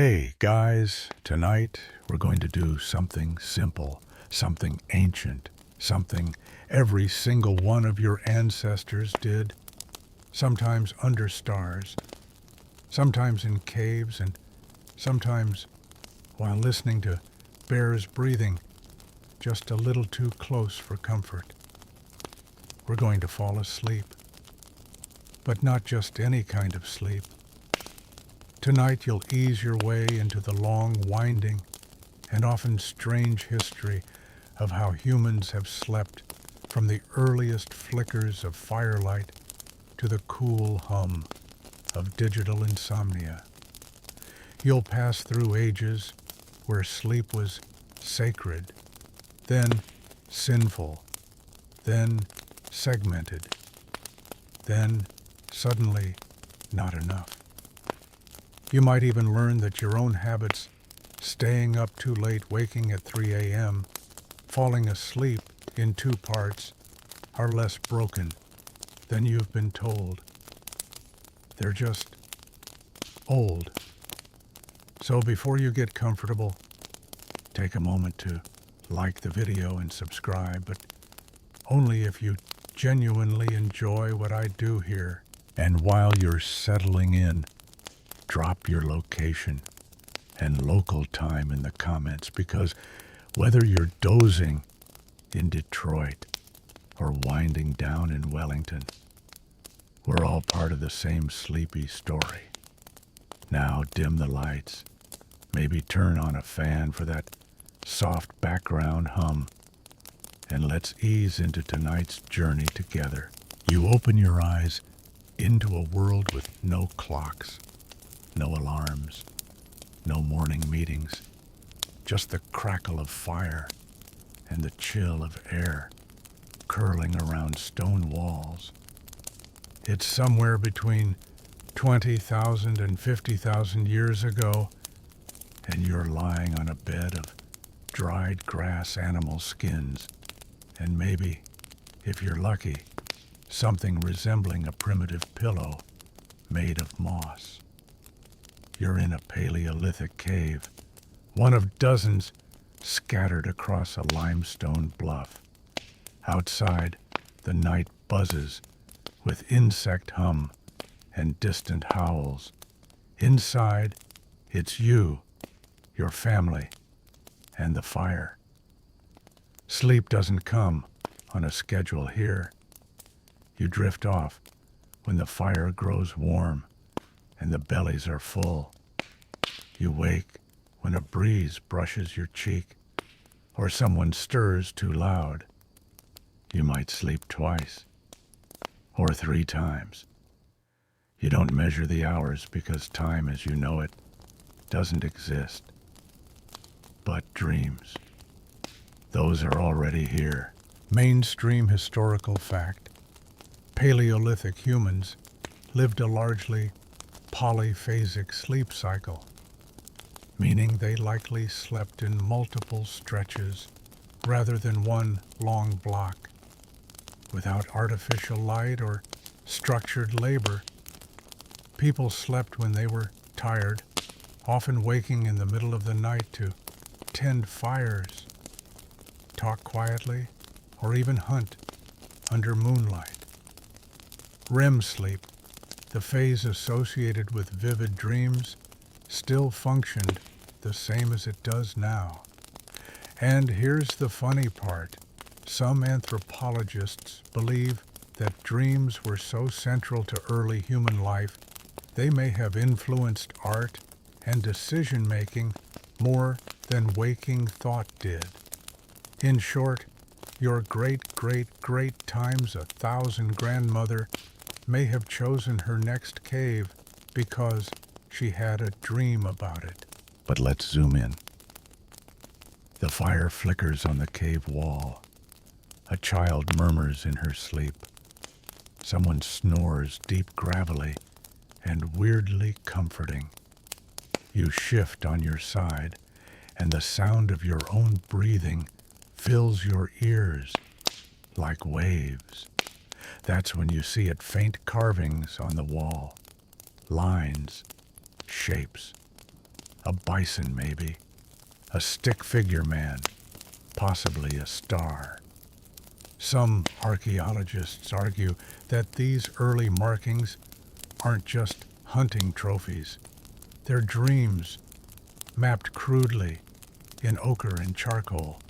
Hey guys, tonight we're going to do something simple, something ancient, something every single one of your ancestors did, sometimes under stars, sometimes in caves, and sometimes while listening to bears breathing just a little too close for comfort. We're going to fall asleep, but not just any kind of sleep. Tonight you'll ease your way into the long, winding, and often strange history of how humans have slept from the earliest flickers of firelight to the cool hum of digital insomnia. You'll pass through ages where sleep was sacred, then sinful, then segmented, then suddenly not enough. You might even learn that your own habits, staying up too late, waking at 3 a.m., falling asleep in 2 parts, are less broken than you've been told. They're just old. So before you get comfortable, take a moment to like the video and subscribe, but only if you genuinely enjoy what I do here. And while you're settling in, drop your location and local time in the comments, because whether you're dozing in Detroit or winding down in Wellington, we're all part of the same sleepy story. Now dim the lights, maybe turn on a fan for that soft background hum, and let's ease into tonight's journey together. You open your eyes into a world with no clocks, no alarms, no morning meetings, just the crackle of fire and the chill of air curling around stone walls. It's somewhere between 20,000 and 50,000 years ago, and you're lying on a bed of dried grass animal skins, and maybe, if you're lucky, something resembling a primitive pillow made of moss. You're in a Paleolithic cave, one of dozens scattered across a limestone bluff. Outside, the night buzzes with insect hum and distant howls. Inside, it's you, your family, and the fire. Sleep doesn't come on a schedule here. You drift off when the fire grows warm and the bellies are full. You wake when a breeze brushes your cheek or someone stirs too loud. You might sleep twice or 3 times. You don't measure the hours because time as you know it doesn't exist. But dreams, those are already here. Mainstream historical fact: Paleolithic humans lived a largely polyphasic sleep cycle, meaning they likely slept in multiple stretches rather than one long block. Without artificial light or structured labor, people slept when they were tired, often waking in the middle of the night to tend fires, talk quietly, or even hunt under moonlight. REM sleep, the phase associated with vivid dreams, still functioned the same as it does now. And here's the funny part. Some anthropologists believe that dreams were so central to early human life, they may have influenced art and decision-making more than waking thought did. In short, your great-great-great times 1,000 grandmother may have chosen her next cave because she had a dream about it. But let's zoom in. The fire flickers on the cave wall. A child murmurs in her sleep. Someone snores deep gravelly and weirdly comforting. You shift on your side, and the sound of your own breathing fills your ears like waves. That's when you see it: faint carvings on the wall, lines, shapes. a bison maybe, a stick figure man, possibly a star. Some archaeologists argue that these early markings aren't just hunting trophies. They're dreams, mapped crudely in ochre and charcoal,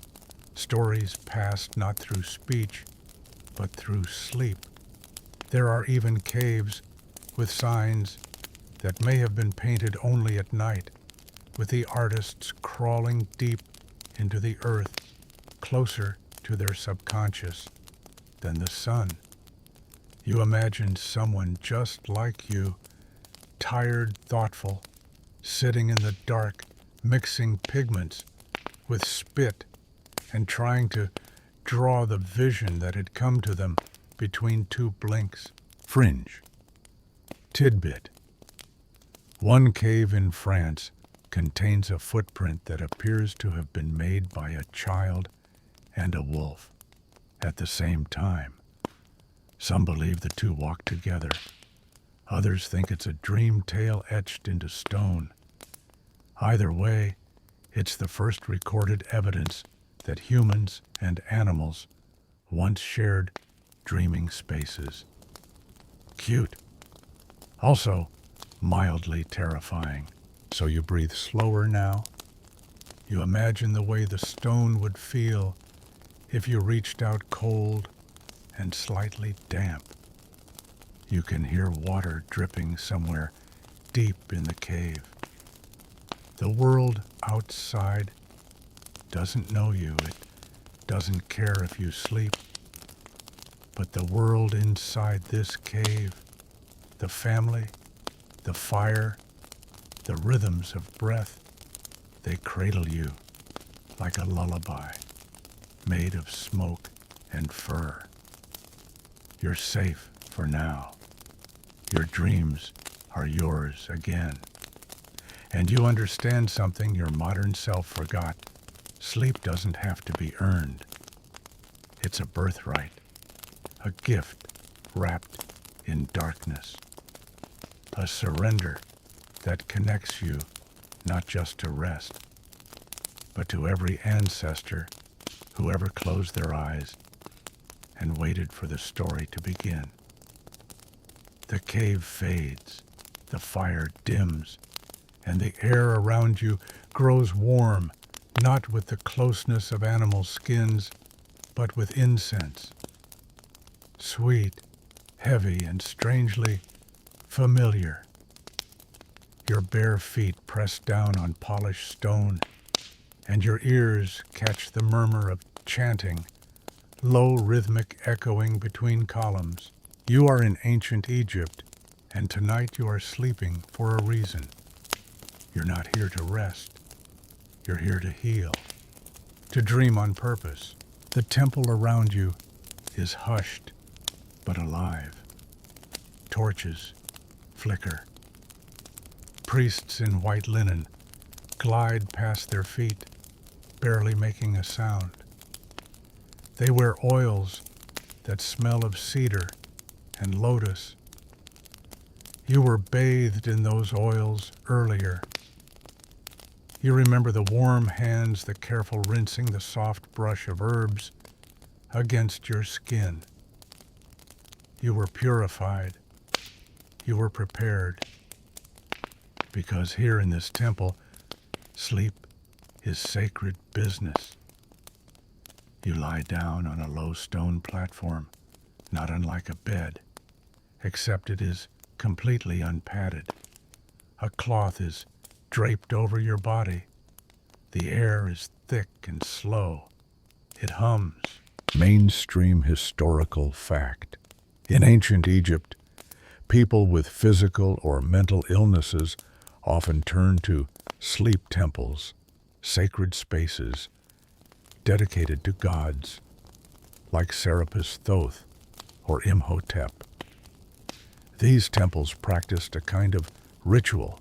stories passed not through speech, but through sleep. There are even caves with signs that may have been painted only at night, with the artists crawling deep into the earth, closer to their subconscious than the sun. You imagine someone just like you, tired, thoughtful, sitting in the dark, mixing pigments with spit and trying to draw the vision that had come to them between two blinks. Fringe. Tidbit. One cave in France contains a footprint that appears to have been made by a child and a wolf at the same time. Some believe the two walked together. Others think it's a dream tale etched into stone. Either way, it's the first recorded evidence that humans and animals once shared dreaming spaces. Cute. Also, mildly terrifying. So you breathe slower now. You imagine the way the stone would feel if you reached out cold and slightly damp. You can hear water dripping somewhere deep in the cave. The world outside doesn't know you. It doesn't care if you sleep. But the world inside this cave, the family, the fire, the rhythms of breath, they cradle you like a lullaby made of smoke and fur. You're safe for now. Your dreams are yours again. And you understand something your modern self forgot. Sleep doesn't have to be earned. It's a birthright, a gift wrapped in darkness, a surrender that connects you not just to rest, but to every ancestor who ever closed their eyes and waited for the story to begin. The cave fades, the fire dims, and the air around you grows warm, not with the closeness of animal skins, but with incense. Sweet, heavy, and strangely familiar. Your bare feet press down on polished stone, and your ears catch the murmur of chanting, low rhythmic echoing between columns. You are in ancient Egypt, and tonight you are sleeping for a reason. You're not here to rest. You're here to heal, to dream on purpose. The temple around you is hushed, but alive. Torches flicker. Priests in white linen glide past their feet, barely making a sound. They wear oils that smell of cedar and lotus. You were bathed in those oils earlier. You remember the warm hands, the careful rinsing, the soft brush of herbs against your skin. You were purified. You were prepared. Because here in this temple, sleep is sacred business. You lie down on a low stone platform, not unlike a bed, except it is completely unpadded. A cloth is draped over your body. The air is thick and slow. It hums. Mainstream historical fact. In ancient Egypt, people with physical or mental illnesses often turned to sleep temples, sacred spaces dedicated to gods, like Serapis Thoth or Imhotep. These temples practiced a kind of ritual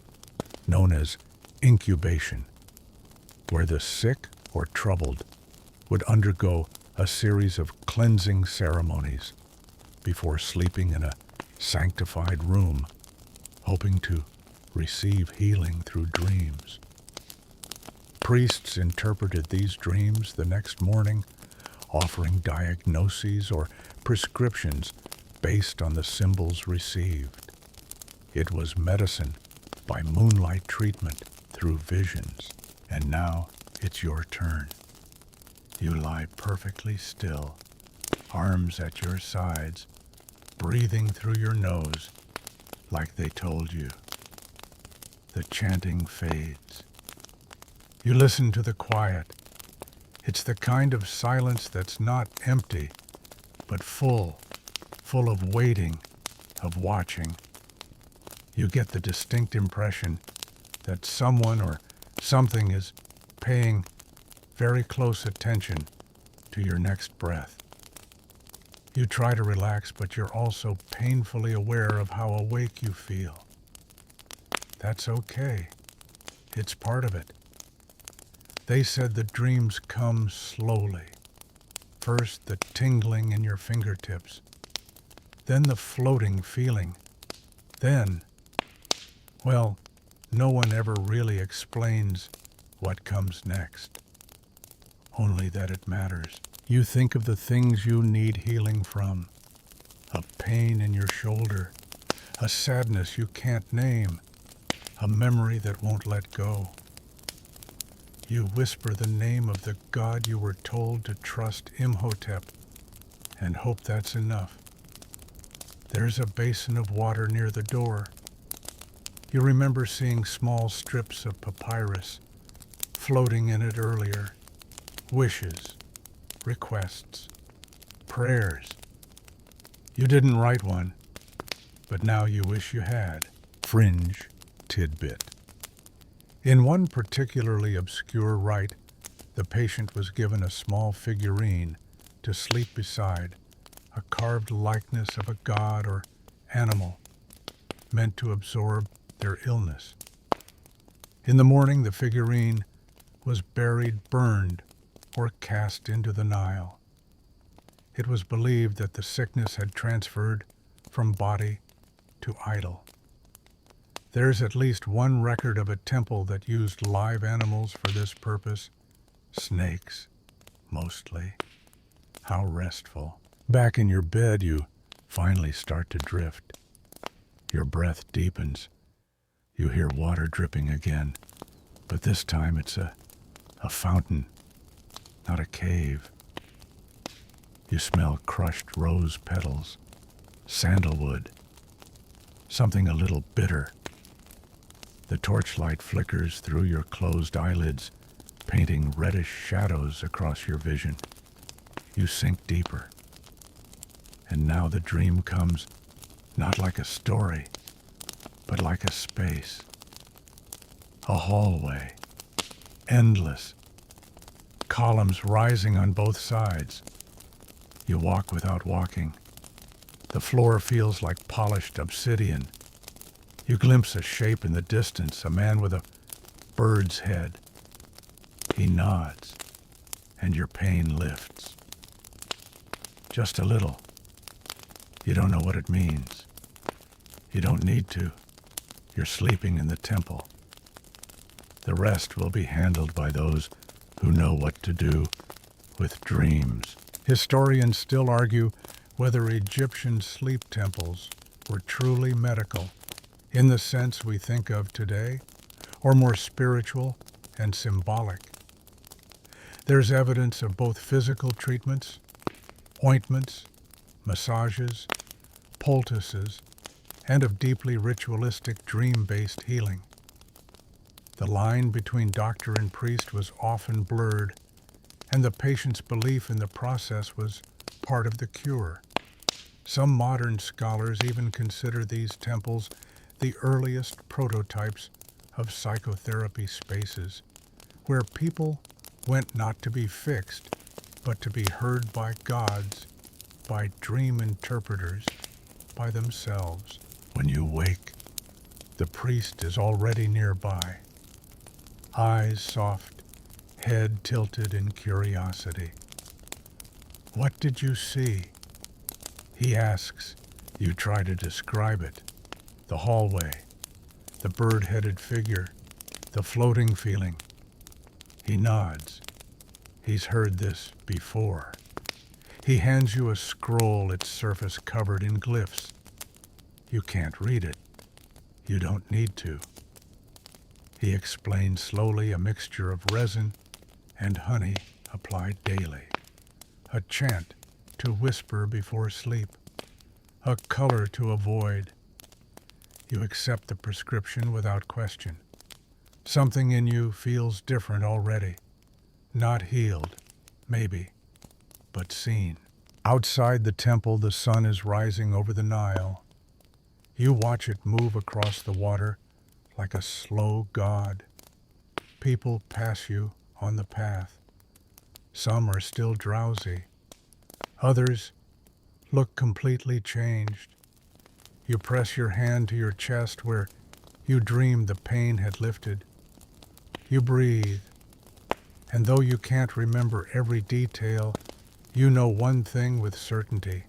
known as incubation, where the sick or troubled would undergo a series of cleansing ceremonies before sleeping in a sanctified room, hoping to receive healing through dreams. Priests interpreted these dreams the next morning, offering diagnoses or prescriptions based on the symbols received. It was medicine by moonlight treatment through visions. And now it's your turn. You lie perfectly still, arms at your sides, breathing through your nose like they told you. The chanting fades. You listen to the quiet. It's the kind of silence that's not empty, but full of waiting, of watching. You get the distinct impression that someone or something is paying very close attention to your next breath. You try to relax, but you're also painfully aware of how awake you feel. That's okay. It's part of it. They said the dreams come slowly. First, the tingling in your fingertips, then the floating feeling, then, well, no one ever really explains what comes next. Only that it matters. You think of the things you need healing from. A pain in your shoulder, a sadness you can't name, a memory that won't let go. You whisper the name of the God you were told to trust, Imhotep, and hope that's enough. There's a basin of water near the door. You remember seeing small strips of papyrus floating in it earlier. Wishes, requests, prayers. You didn't write one, but now you wish you had. Fringe tidbit. In one particularly obscure rite, the patient was given a small figurine to sleep beside, a carved likeness of a god or animal meant to absorb their illness. In the morning, the figurine was burned, or cast into the Nile. It was believed that the sickness had transferred from body to idol. There's at least one record of a temple that used live animals for this purpose. Snakes, mostly. How restful. Back in your bed, you finally start to drift. Your breath deepens. You hear water dripping again, but this time it's a fountain, not a cave. You smell crushed rose petals, sandalwood, something a little bitter. The torchlight flickers through your closed eyelids, painting reddish shadows across your vision. You sink deeper. And now the dream comes, not like a story, but like a space. A hallway, endless, columns rising on both sides. You walk without walking. The floor feels like polished obsidian. You glimpse a shape in the distance, a man with a bird's head. He nods, and your pain lifts. Just a little. You don't know what it means. You don't need to. You're sleeping in the temple. The rest will be handled by those who know what to do with dreams. Historians still argue whether Egyptian sleep temples were truly medical in the sense we think of today, or more spiritual and symbolic. There's evidence of both physical treatments, ointments, massages, poultices, and of deeply ritualistic dream-based healing. The line between doctor and priest was often blurred, and the patient's belief in the process was part of the cure. Some modern scholars even consider these temples the earliest prototypes of psychotherapy spaces, where people went not to be fixed, but to be heard by gods, by dream interpreters, by themselves. When you wake, the priest is already nearby, eyes soft, head tilted in curiosity. What did you see? He asks. You try to describe it. The hallway, the bird-headed figure, the floating feeling. He nods. He's heard this before. He hands you a scroll, its surface covered in glyphs. You can't read it. You don't need to. He explains slowly, a mixture of resin and honey applied daily. A chant to whisper before sleep. A color to avoid. You accept the prescription without question. Something in you feels different already. Not healed, maybe, but seen. Outside the temple, the sun is rising over the Nile. You watch it move across the water like a slow god. People pass you on the path. Some are still drowsy. Others look completely changed. You press your hand to your chest where you dreamed the pain had lifted. You breathe, and though you can't remember every detail, you know one thing with certainty.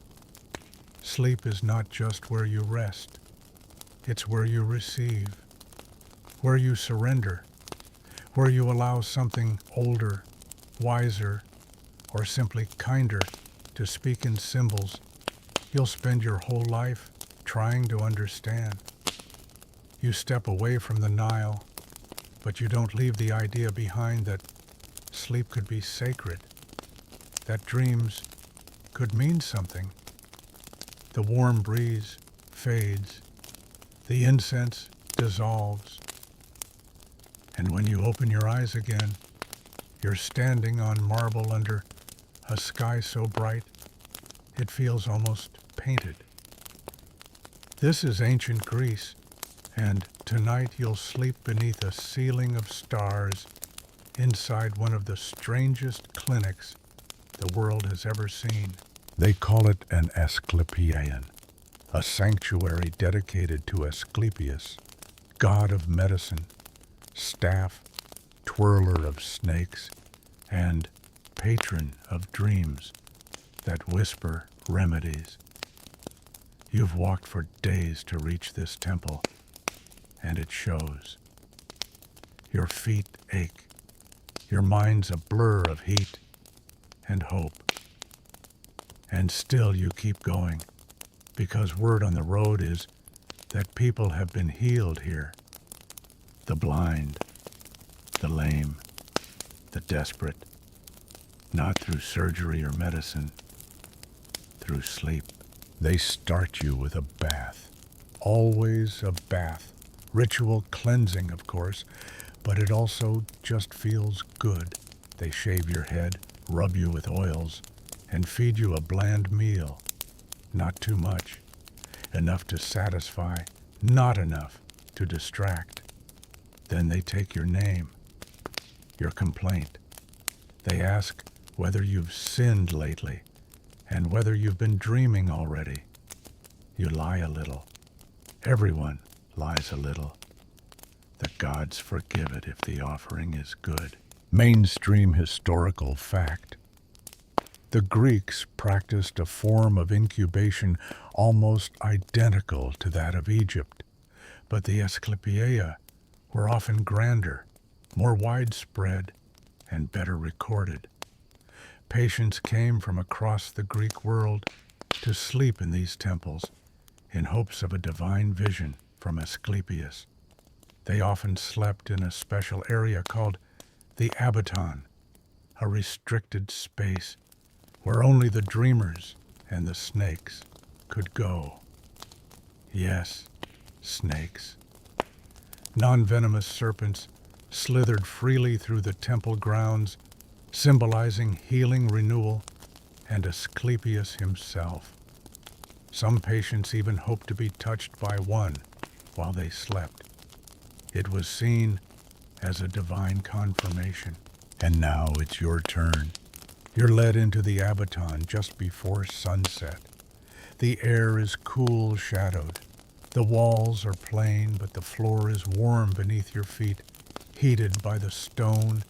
Sleep is not just where you rest. It's where you receive, where you surrender, where you allow something older, wiser, or simply kinder to speak in symbols you'll spend your whole life trying to understand. You step away from the Nile, but you don't leave the idea behind that sleep could be sacred, that dreams could mean something. The warm breeze fades, the incense dissolves, and when you open your eyes again, you're standing on marble under a sky so bright it feels almost painted. This is ancient Greece, and tonight you'll sleep beneath a ceiling of stars inside one of the strangest clinics the world has ever seen. They call it an Asclepieion, a sanctuary dedicated to Asclepius, god of medicine, staff, twirler of snakes, and patron of dreams that whisper remedies. You've walked for days to reach this temple, and it shows. Your feet ache. Your mind's a blur of heat and hope. And still you keep going, because word on the road is that people have been healed here. The blind, the lame, the desperate, not through surgery or medicine, through sleep. They start you with a bath. Always a bath. Ritual cleansing, of course, but it also just feels good. They shave your head, rub you with oils, and feed you a bland meal. Not too much. Enough to satisfy, not enough to distract. Then they take your name, your complaint. They ask whether you've sinned lately, and whether you've been dreaming already. You lie a little. Everyone lies a little. The gods forgive it if the offering is good. Mainstream historical fact. The Greeks practiced a form of incubation almost identical to that of Egypt, but the Asclepieia were often grander, more widespread, and better recorded. Patients came from across the Greek world to sleep in these temples in hopes of a divine vision from Asclepius. They often slept in a special area called the abaton, a restricted space where only the dreamers and the snakes could go. Yes, snakes. Non-venomous serpents slithered freely through the temple grounds, symbolizing healing renewal and Asclepius himself. Some patients even hoped to be touched by one while they slept. It was seen as a divine confirmation. And now it's your turn. You're led into the abaton just before sunset. The air is cool shadowed. The walls are plain, but the floor is warm beneath your feet, heated by the stone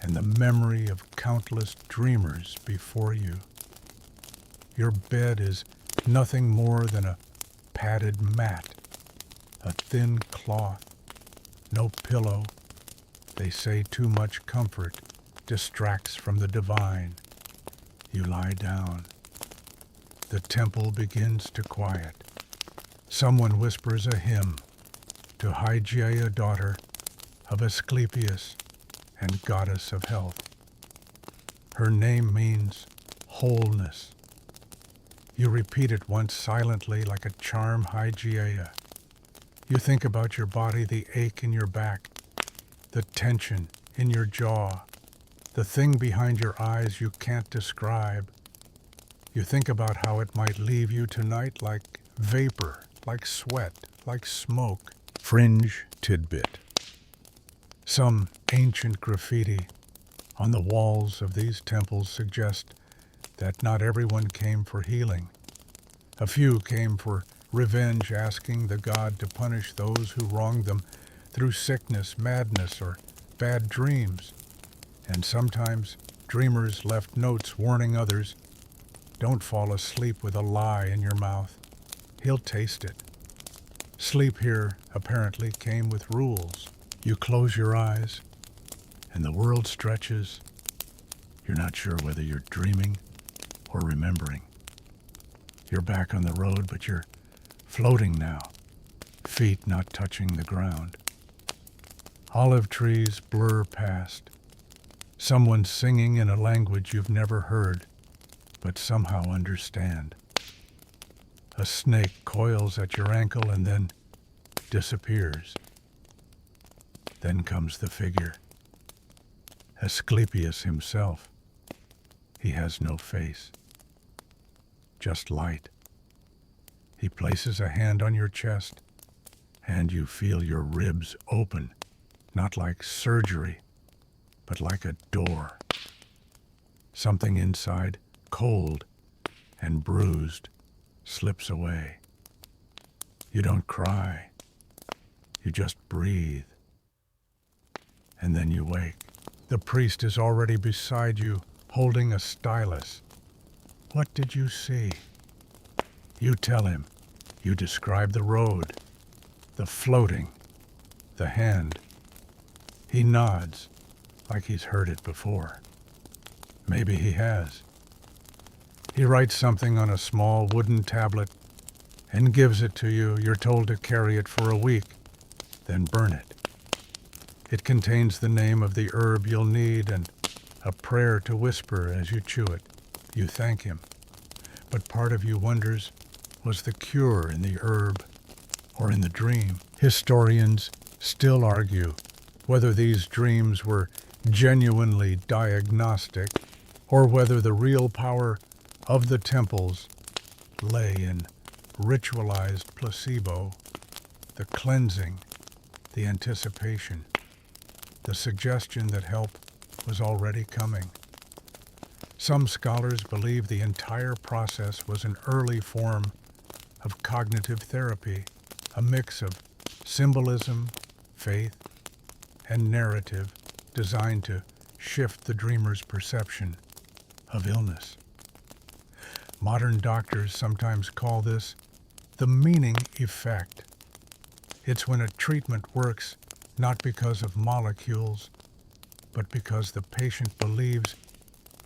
and the memory of countless dreamers before you. Your bed is nothing more than a padded mat, a thin cloth, no pillow, They say too much comfort distracts from the divine. You lie down. The temple begins to quiet. Someone whispers a hymn to Hygeia, daughter of Asclepius and goddess of health. Her name means wholeness. You repeat it once silently like a charm, Hygeia. You think about your body, the ache in your back, the tension in your jaw, the thing behind your eyes you can't describe. You think about how it might leave you tonight like vapor, like sweat, like smoke. Fringe tidbit. Some ancient graffiti on the walls of these temples suggest that not everyone came for healing. A few came for revenge, asking the god to punish those who wronged them through sickness, madness, or bad dreams. And sometimes dreamers left notes warning others, don't fall asleep with a lie in your mouth. He'll taste it. Sleep here apparently came with rules. You close your eyes, and the world stretches. You're not sure whether you're dreaming or remembering. You're back on the road, but you're floating now, feet not touching the ground. Olive trees blur past. Someone singing in a language you've never heard, but somehow understand. A snake coils at your ankle and then disappears. Then comes the figure. Asclepius himself. He has no face, just light. He places a hand on your chest, and you feel your ribs open, not like surgery, but like a door. Something inside, cold and bruised, slips away. You don't cry. You just breathe. And then you wake. The priest is already beside you, holding a stylus. What did you see? You tell him. You describe the road, the floating, the hand. He nods, like he's heard it before. Maybe he has. He writes something on a small wooden tablet and gives it to you. You're told to carry it for a week, then burn it. It contains the name of the herb you'll need and a prayer to whisper as you chew it. You thank him. But part of you wonders, was the cure in the herb or in the dream? Historians still argue whether these dreams were genuinely diagnostic or whether the real power of the temples lay in ritualized placebo, the cleansing, the anticipation, the suggestion that help was already coming. Some scholars believe the entire process was an early form of cognitive therapy, a mix of symbolism, faith, and narrative designed to shift the dreamer's perception of illness. Modern doctors sometimes call this the meaning effect. It's when a treatment works not because of molecules, but because the patient believes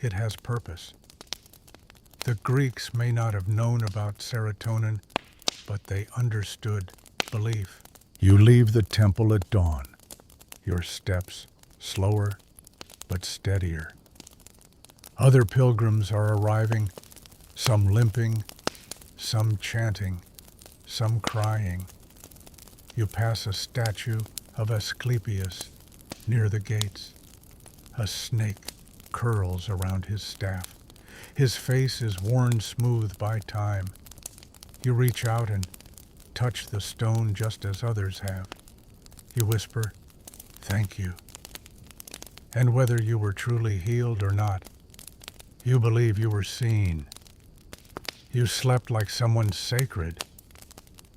it has purpose. The Greeks may not have known about serotonin, but they understood belief. You leave the temple at dawn, your steps slower but steadier. Other pilgrims are arriving, some limping, some chanting, some crying. You pass a statue of Asclepius near the gates. A snake curls around his staff. His face is worn smooth by time. You reach out and touch the stone just as others have. You whisper, "Thank you." And whether you were truly healed or not, you believe you were seen. You slept like someone sacred,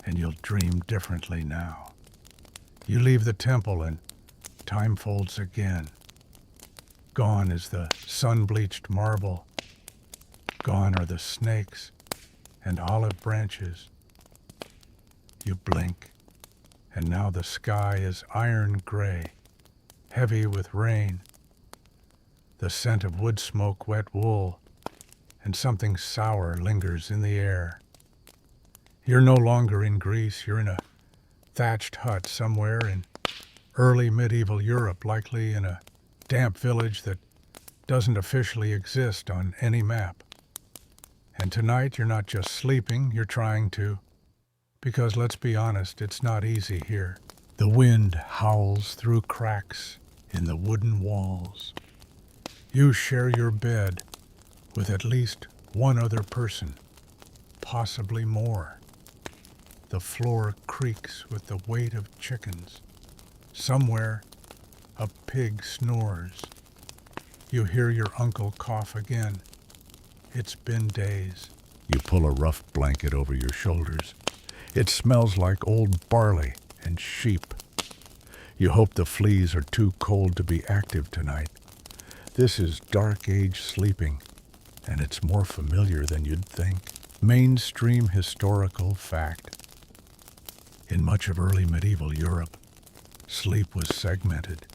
and you'll dream differently now. You leave the temple and time folds again. Gone is the sun-bleached marble. Gone are the snakes and olive branches. You blink, and now the sky is iron gray, heavy with rain, the scent of wood smoke, wet wool, and something sour lingers in the air. You're no longer in Greece, you're in a thatched hut somewhere in early medieval Europe, likely in a damp village that doesn't officially exist on any map. And tonight you're not just sleeping, you're trying to, because let's be honest, it's not easy here. The wind howls through cracks in the wooden walls. You share your bed with at least one other person, possibly more. The floor creaks with the weight of chickens. Somewhere, a pig snores. You hear your uncle cough again. It's been days. You pull a rough blanket over your shoulders. It smells like old barley and sheep. You hope the fleas are too cold to be active tonight. This is dark age sleeping, and it's more familiar than you'd think. Mainstream historical fact. In much of early medieval Europe, sleep was segmented.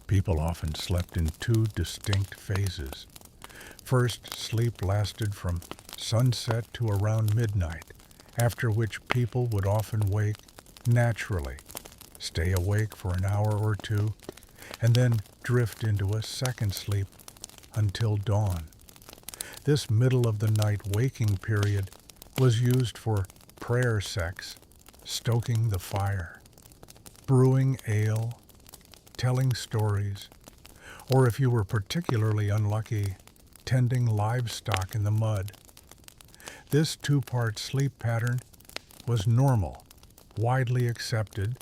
People often slept in two distinct phases. First, sleep lasted from sunset to around midnight, after which people would often wake naturally, stay awake for an hour or two, and then drift into a second sleep until dawn. This middle-of-the-night waking period was used for prayer sex, stoking the fire, brewing ale, telling stories, or if you were particularly unlucky, tending livestock in the mud. This two-part sleep pattern was normal, widely accepted,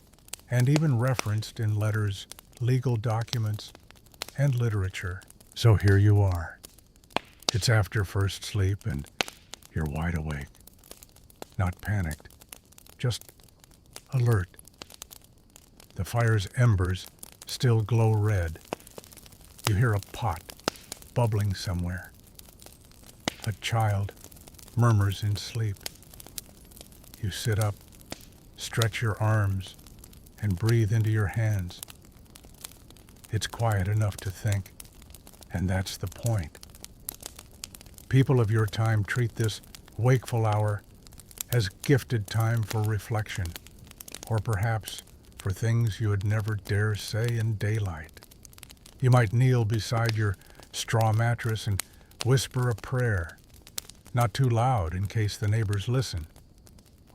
and even referenced in letters, legal documents, and literature. So here you are. It's after first sleep and you're wide awake. Not panicked, just alert. The fire's embers still glow red. You hear a pot bubbling somewhere. A child murmurs in sleep. You sit up, stretch your arms, and breathe into your hands. It's quiet enough to think, and that's the point. People of your time treat this wakeful hour as gifted time for reflection, or perhaps for things you would never dare say in daylight. You might kneel beside your straw mattress and whisper a prayer, not too loud in case the neighbors listen,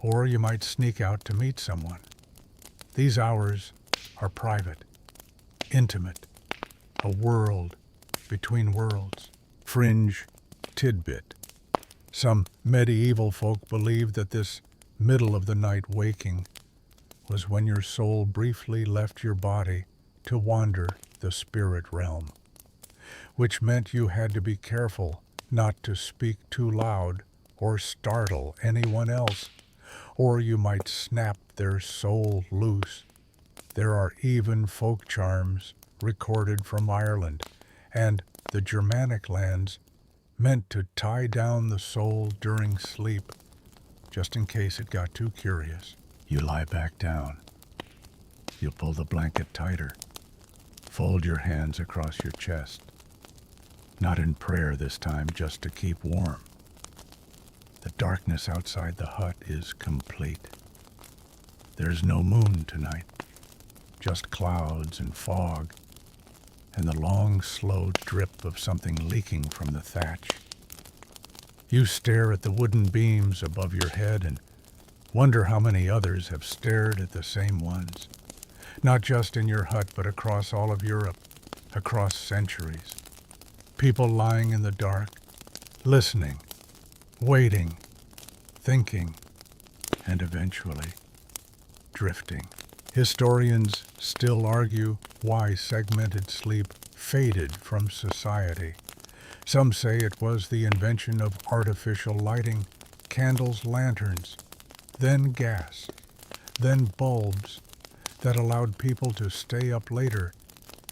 or you might sneak out to meet someone. These hours are private, intimate, a world between worlds. Fringe tidbit. Some medieval folk believed that this middle-of-the-night waking was when your soul briefly left your body to wander the spirit realm, which meant you had to be careful not to speak too loud or startle anyone else, or you might snap their soul loose. There are even folk charms recorded from Ireland and the Germanic lands meant to tie down the soul during sleep, just in case it got too curious. You lie back down. You pull the blanket tighter. Fold your hands across your chest. Not in prayer this time, just to keep warm. The darkness outside the hut is complete. There's no moon tonight, just clouds and fog, and the long, slow drip of something leaking from the thatch. You stare at the wooden beams above your head and wonder how many others have stared at the same ones, not just in your hut, but across all of Europe, across centuries. People lying in the dark, listening, waiting, thinking, and eventually drifting. Historians still argue why segmented sleep faded from society. Some say it was the invention of artificial lighting, candles, lanterns, then gas, then bulbs that allowed people to stay up later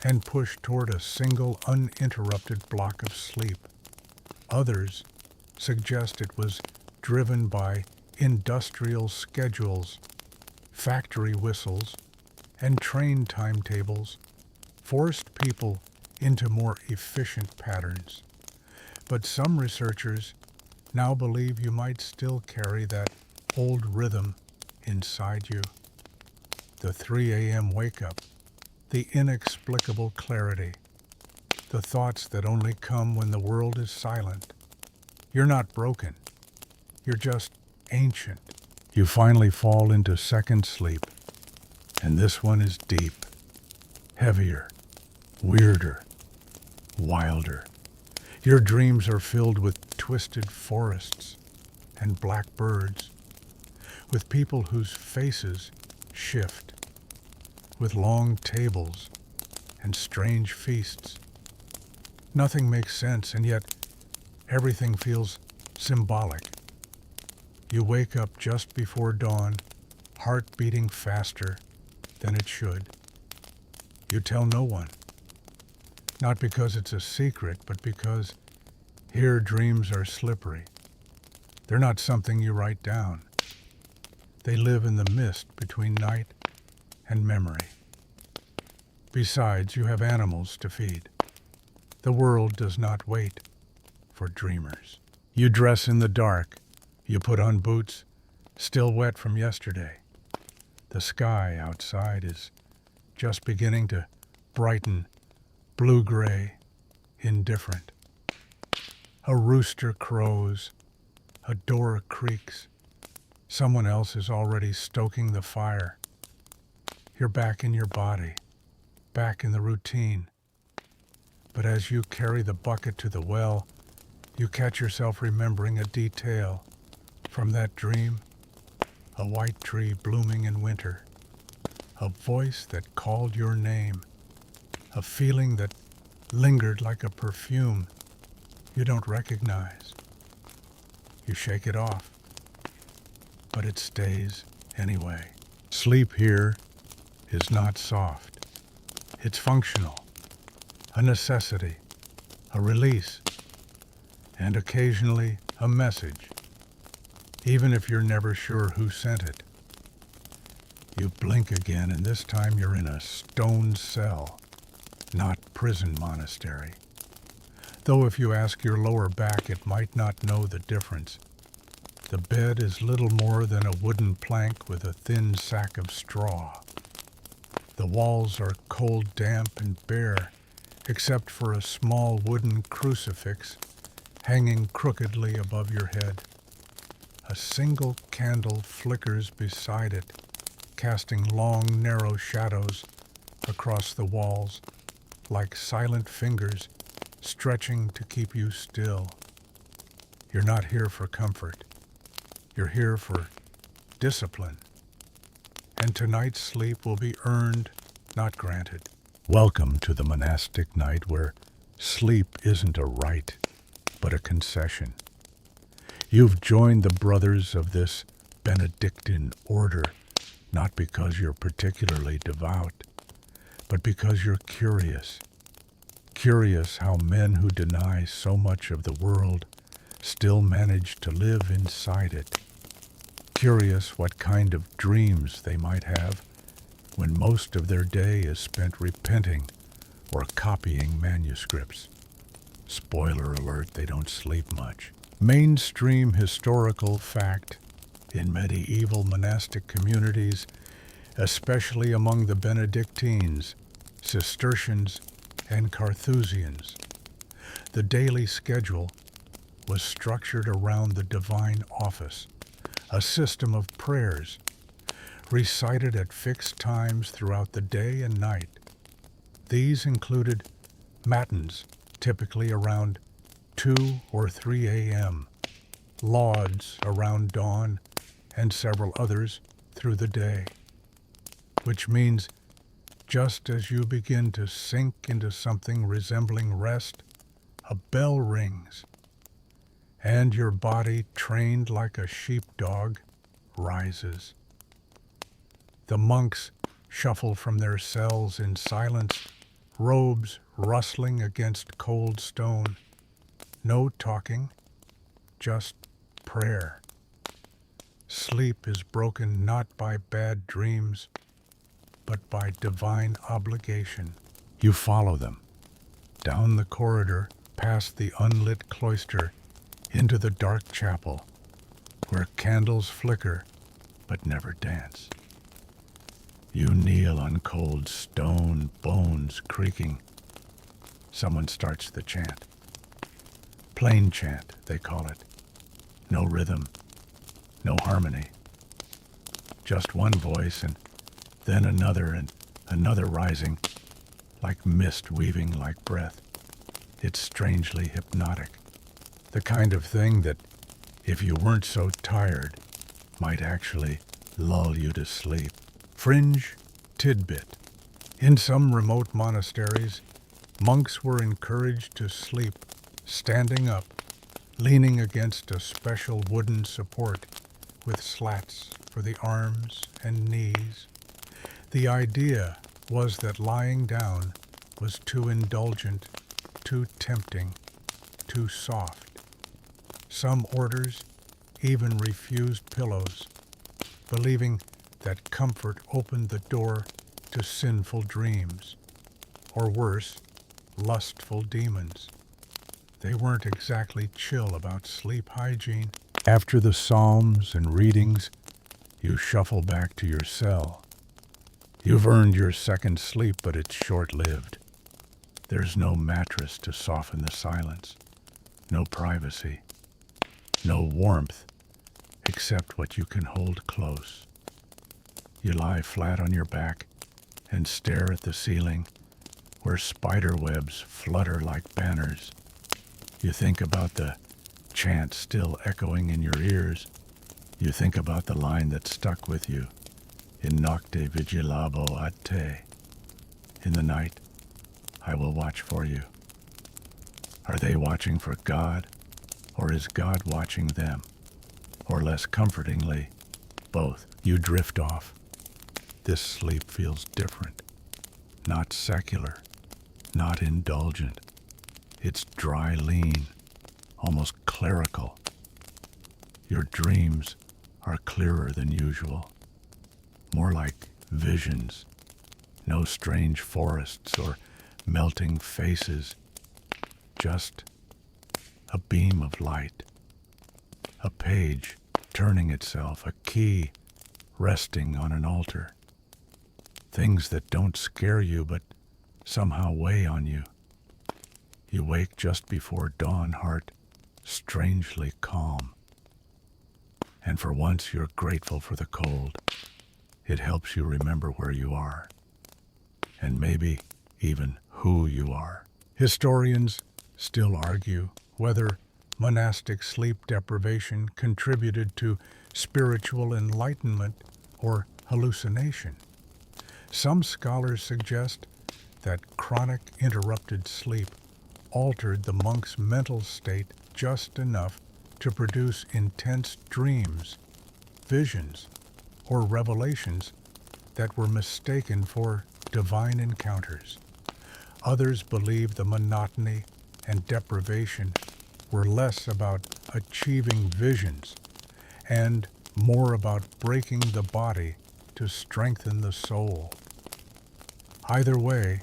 and push toward a single uninterrupted block of sleep. Others suggest it was driven by industrial schedules, factory whistles, and train timetables forced people into more efficient patterns. But some researchers now believe you might still carry that old rhythm inside you. The 3 a.m. wake-up, the inexplicable clarity, the thoughts that only come when the world is silent. You're not broken. You're just ancient. You finally fall into second sleep, and this one is deep, heavier, weirder, wilder. Your dreams are filled with twisted forests and black birds, with people whose faces shift, with long tables and strange feasts. Nothing makes sense, and yet everything feels symbolic. You wake up just before dawn, heart beating faster than it should. You tell no one, not because it's a secret, but because here dreams are slippery. They're not something you write down. They live in the mist between night and memory. Besides, you have animals to feed. The world does not wait for dreamers. You dress in the dark. You put on boots, still wet from yesterday. The sky outside is just beginning to brighten blue-gray, indifferent. A rooster crows, a door creaks. Someone else is already stoking the fire. You're back in your body, back in the routine. But as you carry the bucket to the well, you catch yourself remembering a detail from that dream, a white tree blooming in winter, a voice that called your name, a feeling that lingered like a perfume you don't recognize. You shake it off, but it stays anyway. Sleep here is not soft. It's functional, a necessity, a release, and occasionally a message, even if you're never sure who sent it. You blink again, and this time you're in a stone cell, not prison monastery. Though if you ask your lower back, it might not know the difference. The bed is little more than a wooden plank with a thin sack of straw. The walls are cold, damp, and bare, except for a small wooden crucifix hanging crookedly above your head. A single candle flickers beside it, casting long, narrow shadows across the walls, like silent fingers stretching to keep you still. You're not here for comfort. You're here for discipline. And tonight's sleep will be earned, not granted. Welcome to the monastic night where sleep isn't a right, but a concession. You've joined the brothers of this Benedictine order, not because you're particularly devout, but because you're curious. Curious how men who deny so much of the world still manage to live inside it. Curious what kind of dreams they might have when most of their day is spent repenting or copying manuscripts. Spoiler alert, they don't sleep much. Mainstream historical fact: in medieval monastic communities, especially among the Benedictines, Cistercians, and Carthusians, the daily schedule was structured around the divine office, a system of prayers recited at fixed times throughout the day and night. These included matins, typically around 2 or 3 a.m., lauds around dawn, and several others through the day, which means just as you begin to sink into something resembling rest, a bell rings, and your body, trained like a sheepdog, rises. The monks shuffle from their cells in silence, robes rustling against cold stone. No talking, just prayer. Sleep is broken not by bad dreams, but by divine obligation. You follow them, down the corridor, past the unlit cloister, into the dark chapel, where candles flicker but never dance. You kneel on cold stone, bones creaking. Someone starts the chant. Plain chant, they call it. No rhythm, no harmony. Just one voice and then another and another rising, like mist weaving like breath. It's strangely hypnotic. The kind of thing that, if you weren't so tired, might actually lull you to sleep. Fringe tidbit. In some remote monasteries, monks were encouraged to sleep standing up, leaning against a special wooden support with slats for the arms and knees. The idea was that lying down was too indulgent, too tempting, too soft. Some orders even refused pillows, believing that comfort opened the door to sinful dreams, or worse, lustful demons. They weren't exactly chill about sleep hygiene. After the psalms and readings, you shuffle back to your cell. You've earned your second sleep, but it's short-lived. There's no mattress to soften the silence, no privacy, no warmth, except what you can hold close. You lie flat on your back and stare at the ceiling, where spider webs flutter like banners. You think about the chant still echoing in your ears. You think about the line that stuck with you, in nocte vigilabo ad te. In the night, I will watch for you. Are they watching for God, or is God watching them? Or less comfortingly, both. You drift off. This sleep feels different, not secular, not indulgent. It's dry lean, almost clerical. Your dreams are clearer than usual, more like visions. No strange forests or melting faces, just a beam of light, a page turning itself, a key resting on an altar. Things that don't scare you but somehow weigh on you. You wake just before dawn, heart strangely calm. And for once you're grateful for the cold. It helps you remember where you are, and maybe even who you are. Historians still argue whether monastic sleep deprivation contributed to spiritual enlightenment or hallucination. Some scholars suggest that chronic interrupted sleep altered the monk's mental state just enough to produce intense dreams, visions, or revelations that were mistaken for divine encounters. Others believe the monotony and deprivation were less about achieving visions and more about breaking the body to strengthen the soul. Either way,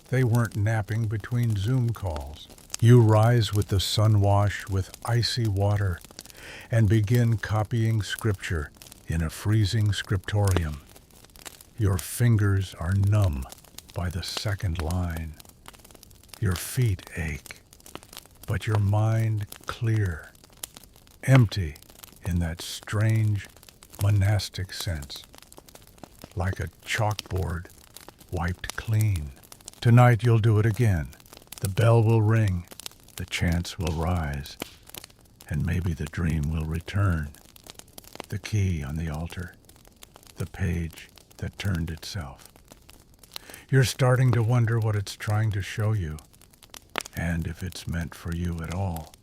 they weren't napping between Zoom calls. You rise with the sun wash with icy water and begin copying scripture in a freezing scriptorium. Your fingers are numb by the second line. Your feet ache, but your mind clear, empty in that strange monastic sense, like a chalkboard wiped clean. Tonight you'll do it again. The bell will ring, the chants will rise, and maybe the dream will return. The key on the altar, the page that turned itself. You're starting to wonder what it's trying to show you, and if it's meant for you at all,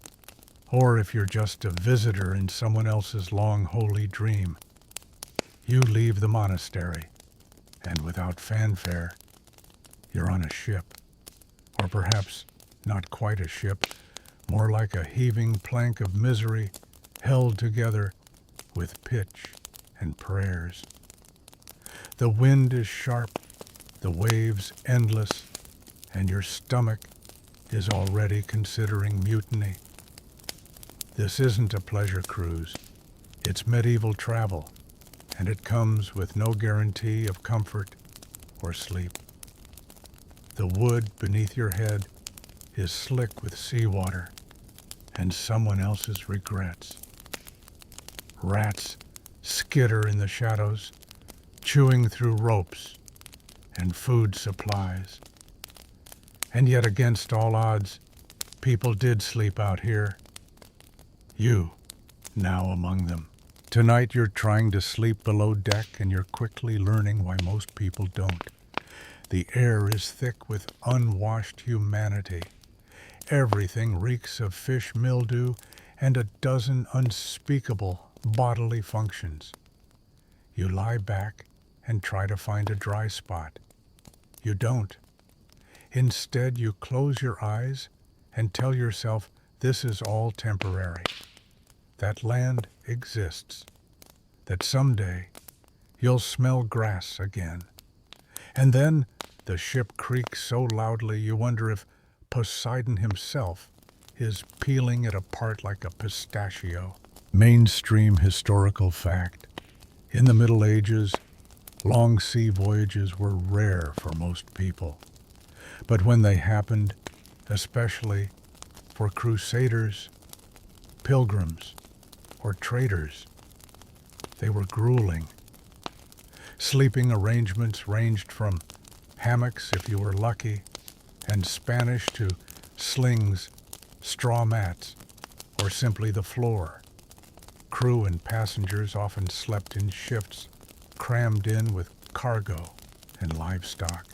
or if you're just a visitor in someone else's long holy dream. You leave the monastery, and without fanfare, you're on a ship, or perhaps not quite a ship, more like a heaving plank of misery held together with pitch and prayers. The wind is sharp, the waves endless, and your stomach is already considering mutiny. This isn't a pleasure cruise. It's medieval travel, and it comes with no guarantee of comfort or sleep. The wood beneath your head is slick with seawater and someone else's regrets. Rats skitter in the shadows, chewing through ropes and food supplies. And yet against all odds, people did sleep out here. You, now among them. Tonight you're trying to sleep below deck and you're quickly learning why most people don't. The air is thick with unwashed humanity. Everything reeks of fish mildew and a dozen unspeakable bodily functions. You lie back and try to find a dry spot. You don't. Instead, you close your eyes and tell yourself this is all temporary. That land exists. That someday you'll smell grass again. And then the ship creaks so loudly you wonder if Poseidon himself is peeling it apart like a pistachio. Mainstream historical fact. In the Middle Ages, long sea voyages were rare for most people. But when they happened, especially for crusaders, pilgrims, or traders, they were grueling. Sleeping arrangements ranged from hammocks, if you were lucky, and Spanish to slings, straw mats, or simply the floor. Crew and passengers often slept in shifts, crammed in with cargo and livestock.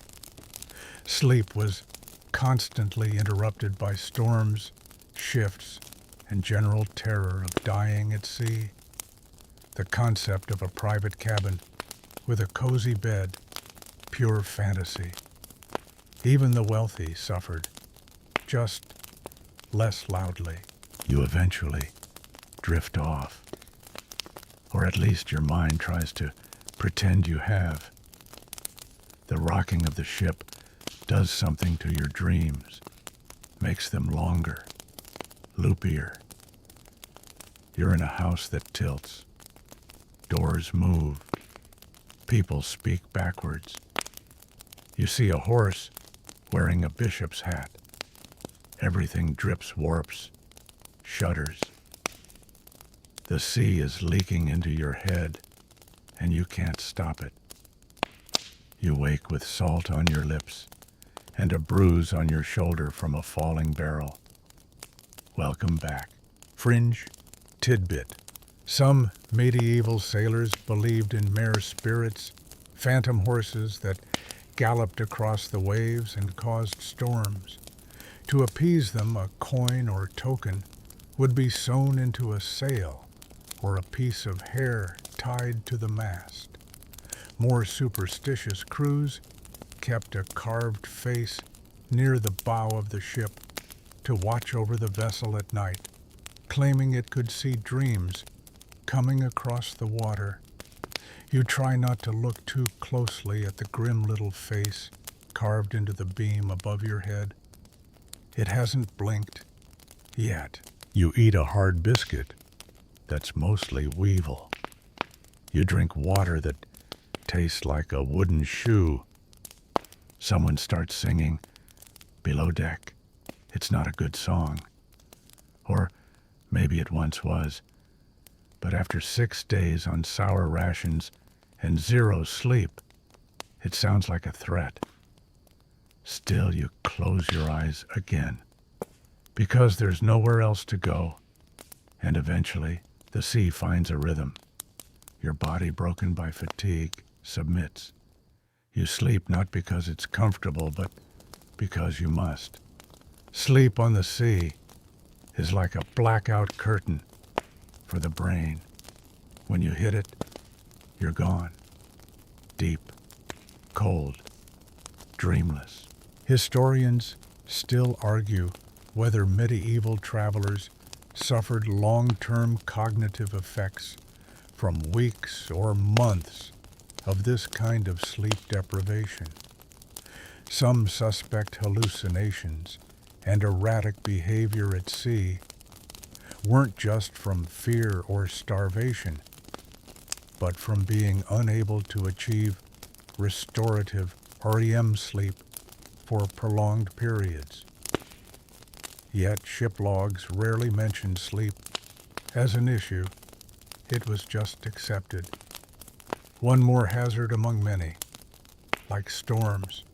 Sleep was constantly interrupted by storms, shifts, and general terror of dying at sea. The concept of a private cabin with a cozy bed, pure fantasy. Even the wealthy suffered, just less loudly. You eventually drift off, or at least your mind tries to pretend you have. The rocking of the ship does something to your dreams, makes them longer, loopier. You're in a house that tilts. Doors move. People speak backwards. You see a horse wearing a bishop's hat. Everything drips warps, shudders. The sea is leaking into your head, and you can't stop it. You wake with salt on your lips and a bruise on your shoulder from a falling barrel. Welcome back. Fringe tidbit. Some medieval sailors believed in mare spirits, phantom horses that galloped across the waves and caused storms. To appease them, a coin or token would be sewn into a sail or a piece of hair tied to the mast. More superstitious crews kept a carved face near the bow of the ship to watch over the vessel at night, claiming it could see dreams coming across the water. You try not to look too closely at the grim little face carved into the beam above your head. It hasn't blinked yet. You eat a hard biscuit that's mostly weevil. You drink water that tastes like a wooden shoe. Someone starts singing, "Below Deck, it's not a good song." Or maybe it once was. But after 6 days on sour rations and 0 sleep, it sounds like a threat. Still, you close your eyes again, because there's nowhere else to go, and eventually the sea finds a rhythm. Your body, broken by fatigue, submits. You sleep not because it's comfortable, but because you must. Sleep on the sea is like a blackout curtain for the brain. When you hit it, you're gone. Deep, cold, dreamless. Historians still argue whether medieval travelers suffered long-term cognitive effects from weeks or months of this kind of sleep deprivation. Some suspect hallucinations and erratic behavior at sea weren't just from fear or starvation, but from being unable to achieve restorative REM sleep for prolonged periods. Yet ship logs rarely mentioned sleep as an issue. It was just accepted. One more hazard among many, like storms,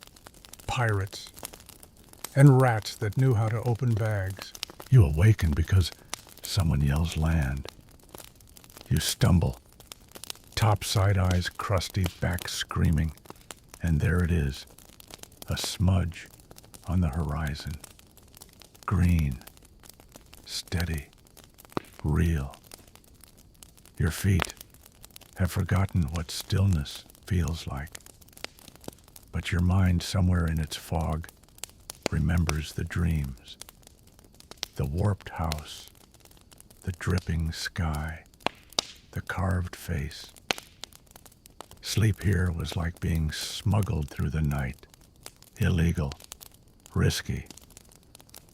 pirates, and rats that knew how to open bags. You awaken because someone yells land. You stumble, topside eyes crusty, back screaming, and there it is, a smudge on the horizon. Green, steady, real. Your feet have forgotten what stillness feels like, but your mind, somewhere in its fog, remembers the dreams, the warped house, the dripping sky, the carved face. Sleep here was like being smuggled through the night, illegal, risky,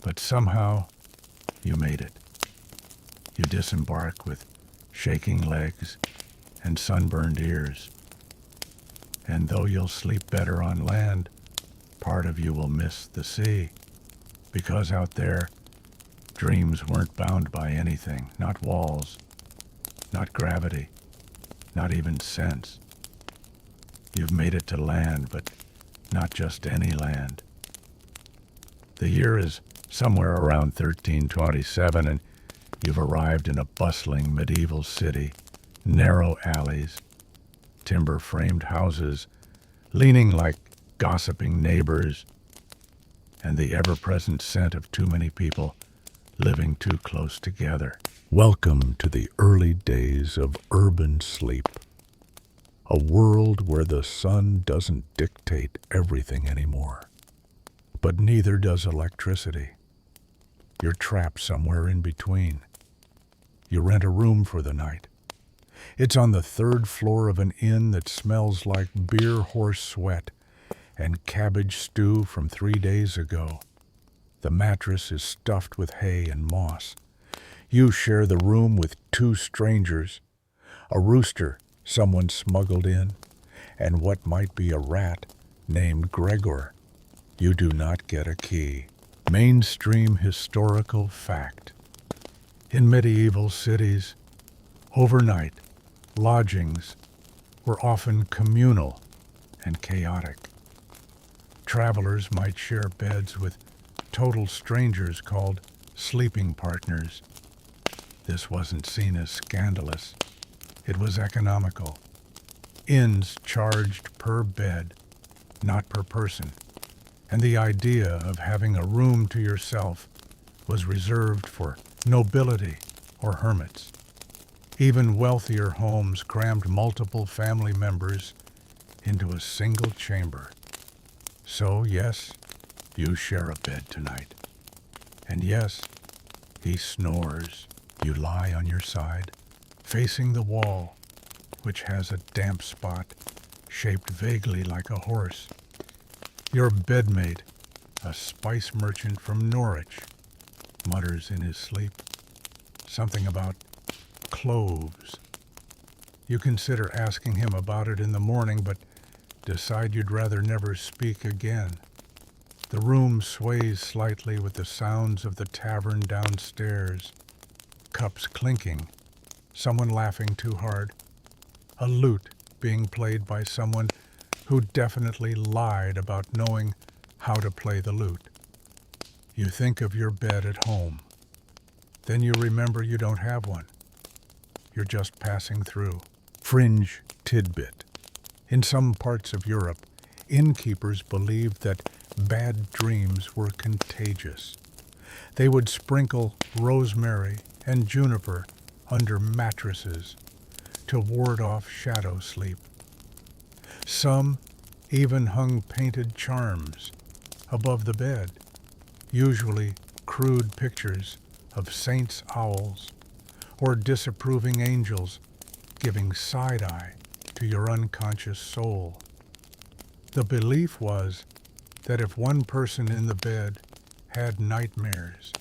but somehow you made it. You disembark with shaking legs and sunburned ears. And though you'll sleep better on land, part of you will miss the sea, because out there, dreams weren't bound by anything, not walls, not gravity, not even sense. You've made it to land, but not just any land. The year is somewhere around 1327, and you've arrived in a bustling medieval city, narrow alleys, timber-framed houses, leaning like gossiping neighbors, and the ever-present scent of too many people living too close together. Welcome to the early days of urban sleep, a world where the sun doesn't dictate everything anymore, but neither does electricity. You're trapped somewhere in between. You rent a room for the night. It's on the third floor of an inn that smells like beer horse sweat and cabbage stew from 3 days ago. The mattress is stuffed with hay and moss. You share the room with 2 strangers, a rooster someone smuggled in, and what might be a rat named Gregor. You do not get a key. Mainstream historical fact. In medieval cities, overnight lodgings were often communal and chaotic. Travelers might share beds with total strangers called sleeping partners. This wasn't seen as scandalous. It was economical. Inns charged per bed, not per person, and the idea of having a room to yourself was reserved for nobility or hermits. Even wealthier homes crammed multiple family members into a single chamber. So yes, you share a bed tonight. And yes, he snores. You lie on your side, facing the wall, which has a damp spot shaped vaguely like a horse. Your bedmate, a spice merchant from Norwich, mutters in his sleep something about cloves. You consider asking him about it in the morning, but decide you'd rather never speak again. The room sways slightly with the sounds of the tavern downstairs, cups clinking, someone laughing too hard, a lute being played by someone who definitely lied about knowing how to play the lute. You think of your bed at home. Then you remember you don't have one. You're just passing through. Fringe tidbit. In some parts of Europe, innkeepers believed that bad dreams were contagious. They would sprinkle rosemary and juniper under mattresses to ward off shadow sleep. Some even hung painted charms above the bed, usually crude pictures of saints' owls or disapproving angels giving side-eye to your unconscious soul. The belief was that if one person in the bed had nightmares,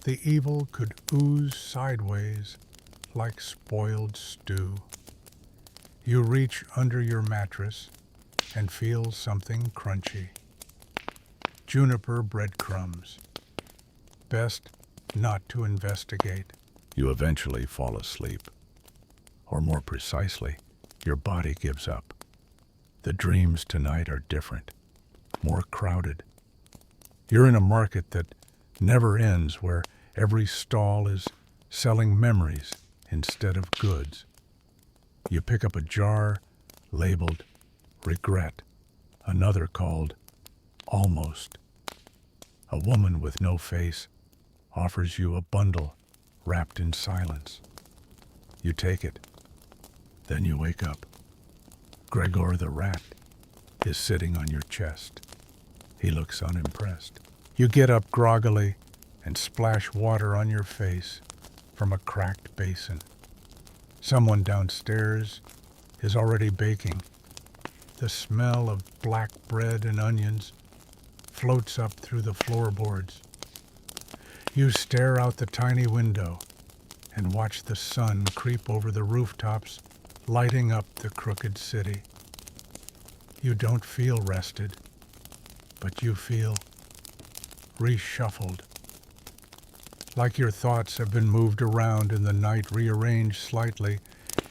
the evil could ooze sideways like spoiled stew. You reach under your mattress and feel something crunchy. Juniper breadcrumbs. Best not to investigate. You eventually fall asleep. Or more precisely, your body gives up. The dreams tonight are different, more crowded. You're in a market that never ends, where every stall is selling memories instead of goods. You pick up a jar labeled regret, another called almost. A woman with no face offers you a bundle wrapped in silence. You take it. Then you wake up. Gregor the rat is sitting on your chest. He looks unimpressed. You get up groggily and splash water on your face from a cracked basin. Someone downstairs is already baking. The smell of black bread and onions floats up through the floorboards. You stare out the tiny window and watch the sun creep over the rooftops, lighting up the crooked city. You don't feel rested, but you feel reshuffled. Like your thoughts have been moved around in the night, rearranged slightly,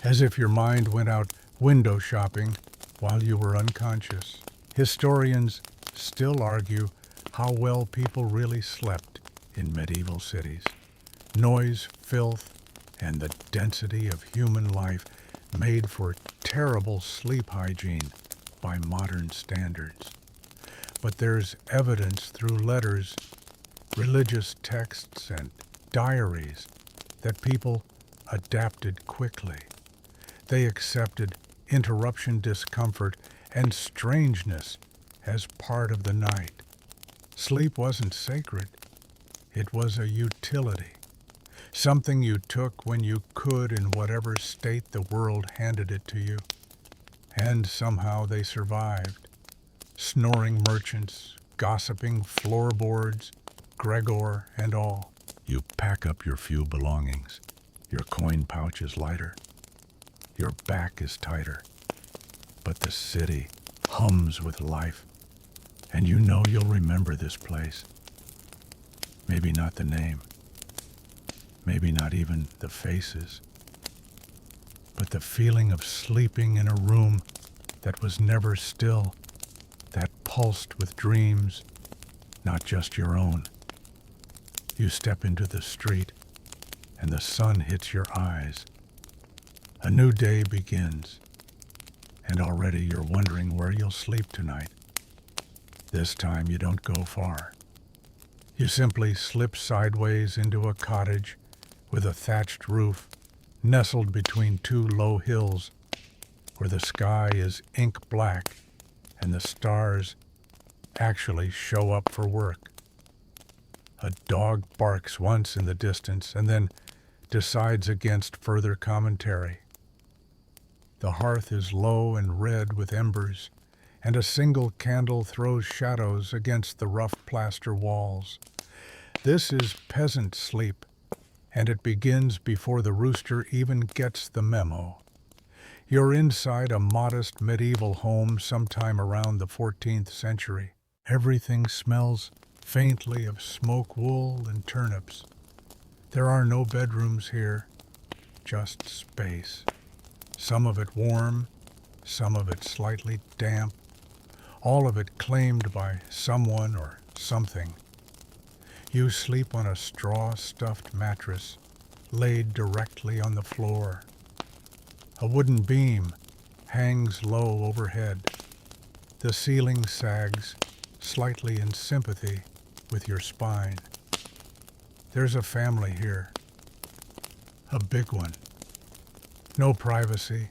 as if your mind went out window shopping while you were unconscious. Historians still argue how well people really slept in medieval cities. Noise, filth, and the density of human life made for terrible sleep hygiene by modern standards. But there's evidence through letters, religious texts, and diaries that people adapted quickly. They accepted interruption, discomfort, and strangeness as part of the night. Sleep wasn't sacred. It was a utility, something you took when you could in whatever state the world handed it to you. And somehow they survived. Snoring merchants, gossiping floorboards, Gregor and all. You pack up your few belongings. Your coin pouch is lighter. Your back is tighter. But the city hums with life. And you know you'll remember this place. Maybe not the name. Maybe not even the faces. But the feeling of sleeping in a room that was never still, that pulsed with dreams, not just your own. You step into the street, and the sun hits your eyes. A new day begins, and already you're wondering where you'll sleep tonight. This time you don't go far. You simply slip sideways into a cottage with a thatched roof, nestled between two low hills, where the sky is ink black and the stars actually show up for work. A dog barks once in the distance and then decides against further commentary. The hearth is low and red with embers, and a single candle throws shadows against the rough plaster walls. This is peasant sleep, and it begins before the rooster even gets the memo. You're inside a modest medieval home sometime around the 14th century. Everything smells faintly of smoke wool and turnips. There are no bedrooms here, just space. Some of it warm, some of it slightly damp, all of it claimed by someone or something. You sleep on a straw-stuffed mattress laid directly on the floor. A wooden beam hangs low overhead. The ceiling sags slightly in sympathy with your spine. There's a family here. A big one. No privacy,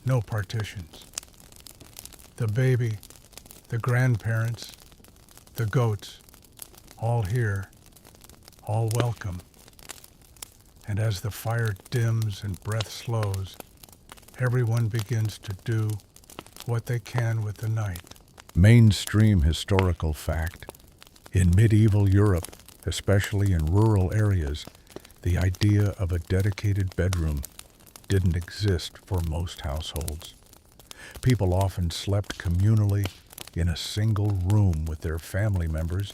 no partitions. The baby, the grandparents, the goats, all here, all welcome. And as the fire dims and breath slows, everyone begins to do what they can with the night. Mainstream historical fact. In medieval Europe, especially in rural areas, the idea of a dedicated bedroom didn't exist for most households. People often slept communally in a single room with their family members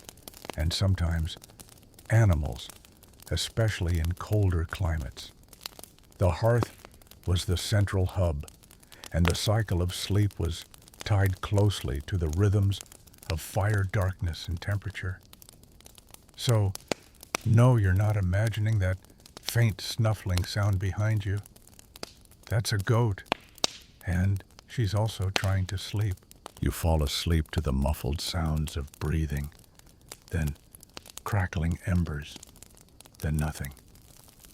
and sometimes animals, especially in colder climates. The hearth was the central hub, and the cycle of sleep was tied closely to the rhythms of fire, darkness, and temperature. So, no, you're not imagining that faint snuffling sound behind you. That's a goat, and she's also trying to sleep. You fall asleep to the muffled sounds of breathing, then crackling embers, then nothing.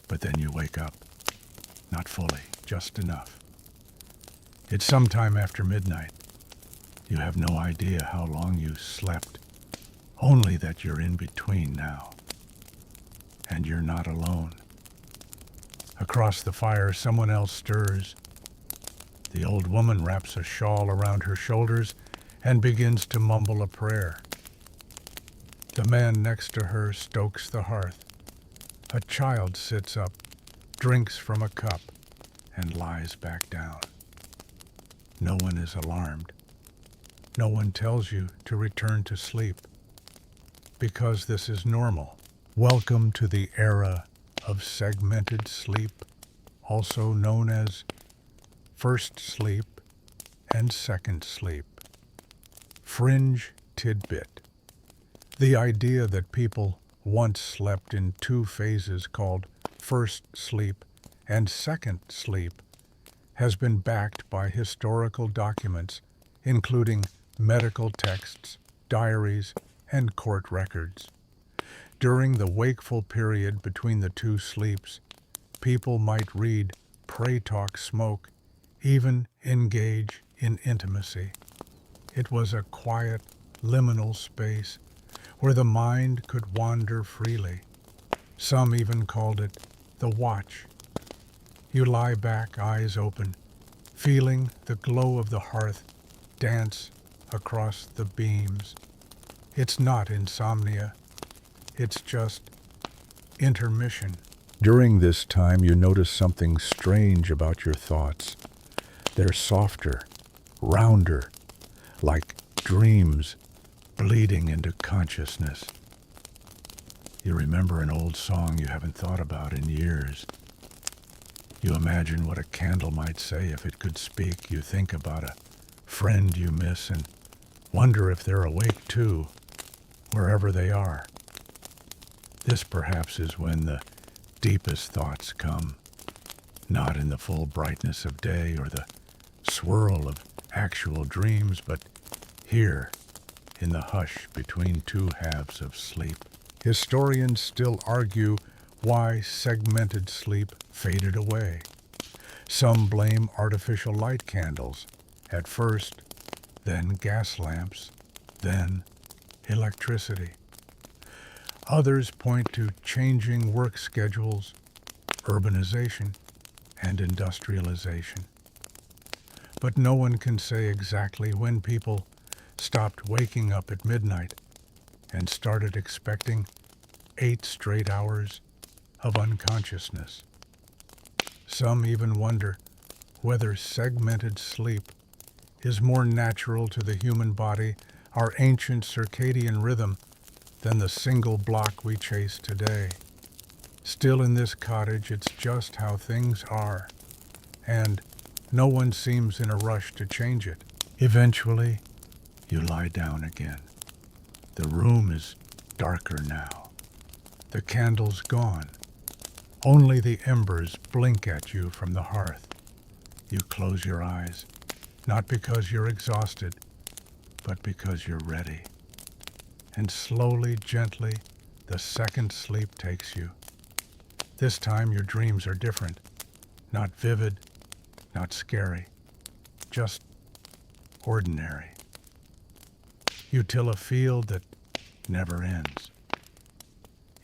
But then you wake up. Not fully, just enough. It's sometime after midnight. You have no idea how long you slept, only that you're in between now. And you're not alone. Across the fire, someone else stirs. The old woman wraps a shawl around her shoulders and begins to mumble a prayer. The man next to her stokes the hearth. A child sits up, drinks from a cup, and lies back down. No one is alarmed. No one tells you to return to sleep, because this is normal. Welcome to the era of segmented sleep, also known as first sleep and second sleep. Fringe tidbit. The idea that people once slept in two phases called first sleep and second sleep has been backed by historical documents, including medical texts, diaries, and court records. During the wakeful period between the two sleeps, people might read, pray, talk, smoke, even engage in intimacy. It was a quiet, liminal space where the mind could wander freely. Some even called it the watch. You lie back, eyes open, feeling the glow of the hearth dance across the beams. It's not insomnia. It's just intermission. During this time, you notice something strange about your thoughts. They're softer, rounder, like dreams bleeding into consciousness. You remember an old song you haven't thought about in years. You imagine what a candle might say if it could speak. You think about a friend you miss and wonder if they're awake too, wherever they are. This perhaps is when the deepest thoughts come, not in the full brightness of day or the swirl of actual dreams, but here, in the hush between two halves of sleep. Historians still argue why segmented sleep faded away. Some blame artificial light candles at first, then gas lamps, then electricity. Others point to changing work schedules, urbanization, and industrialization. But no one can say exactly when people stopped waking up at midnight and started expecting 8 straight hours of unconsciousness. Some even wonder whether segmented sleep is more natural to the human body, our ancient circadian rhythm, than the single block we chase today. Still, in this cottage, it's just how things are, and no one seems in a rush to change it. Eventually, you lie down again. The room is darker now. The candle's gone. Only the embers blink at you from the hearth. You close your eyes, not because you're exhausted, but because you're ready. And slowly, gently, the second sleep takes you. This time your dreams are different. Not vivid, not scary, just ordinary. You till a field that never ends.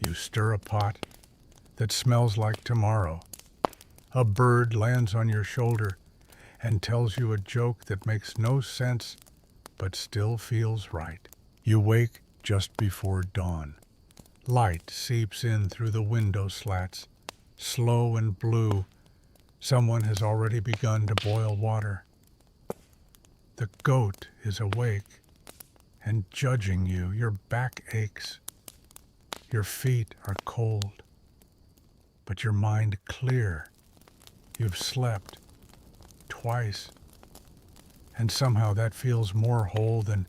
You stir a pot that smells like tomorrow. A bird lands on your shoulder and tells you a joke that makes no sense but still feels right. You wake just before dawn. Light seeps in through the window slats, slow and blue. Someone has already begun to boil water. The goat is awake and judging you. Your back aches. Your feet are cold, but your mind clear. You've slept twice, and somehow that feels more whole than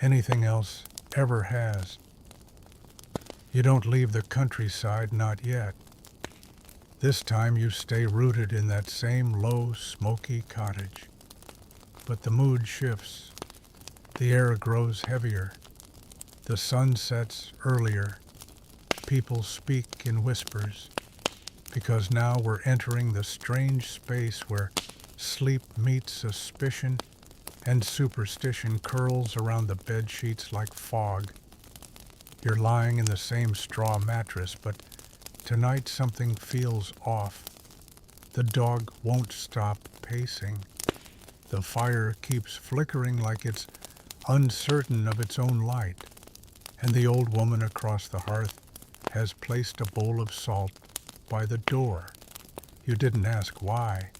anything else ever has. You don't leave the countryside, not yet. This time you stay rooted in that same low, smoky cottage. But the mood shifts. The air grows heavier. The sun sets earlier. People speak in whispers, because now we're entering the strange space where sleep meets suspicion and superstition curls around the bed sheets like fog. You're lying in the same straw mattress, but tonight something feels off. The dog won't stop pacing. The fire keeps flickering like it's uncertain of its own light, and the old woman across the hearth has placed a bowl of salt by the door. You didn't ask why,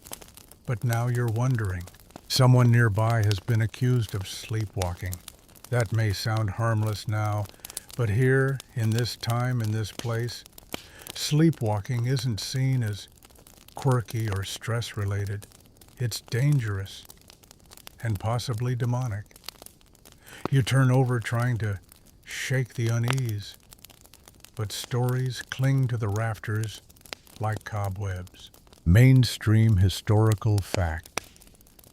but now you're wondering. Someone nearby has been accused of sleepwalking. That may sound harmless now, but here, in this time, in this place, sleepwalking isn't seen as quirky or stress-related. It's dangerous and possibly demonic. You turn over trying to shake the unease, but stories cling to the rafters like cobwebs. Mainstream historical fact.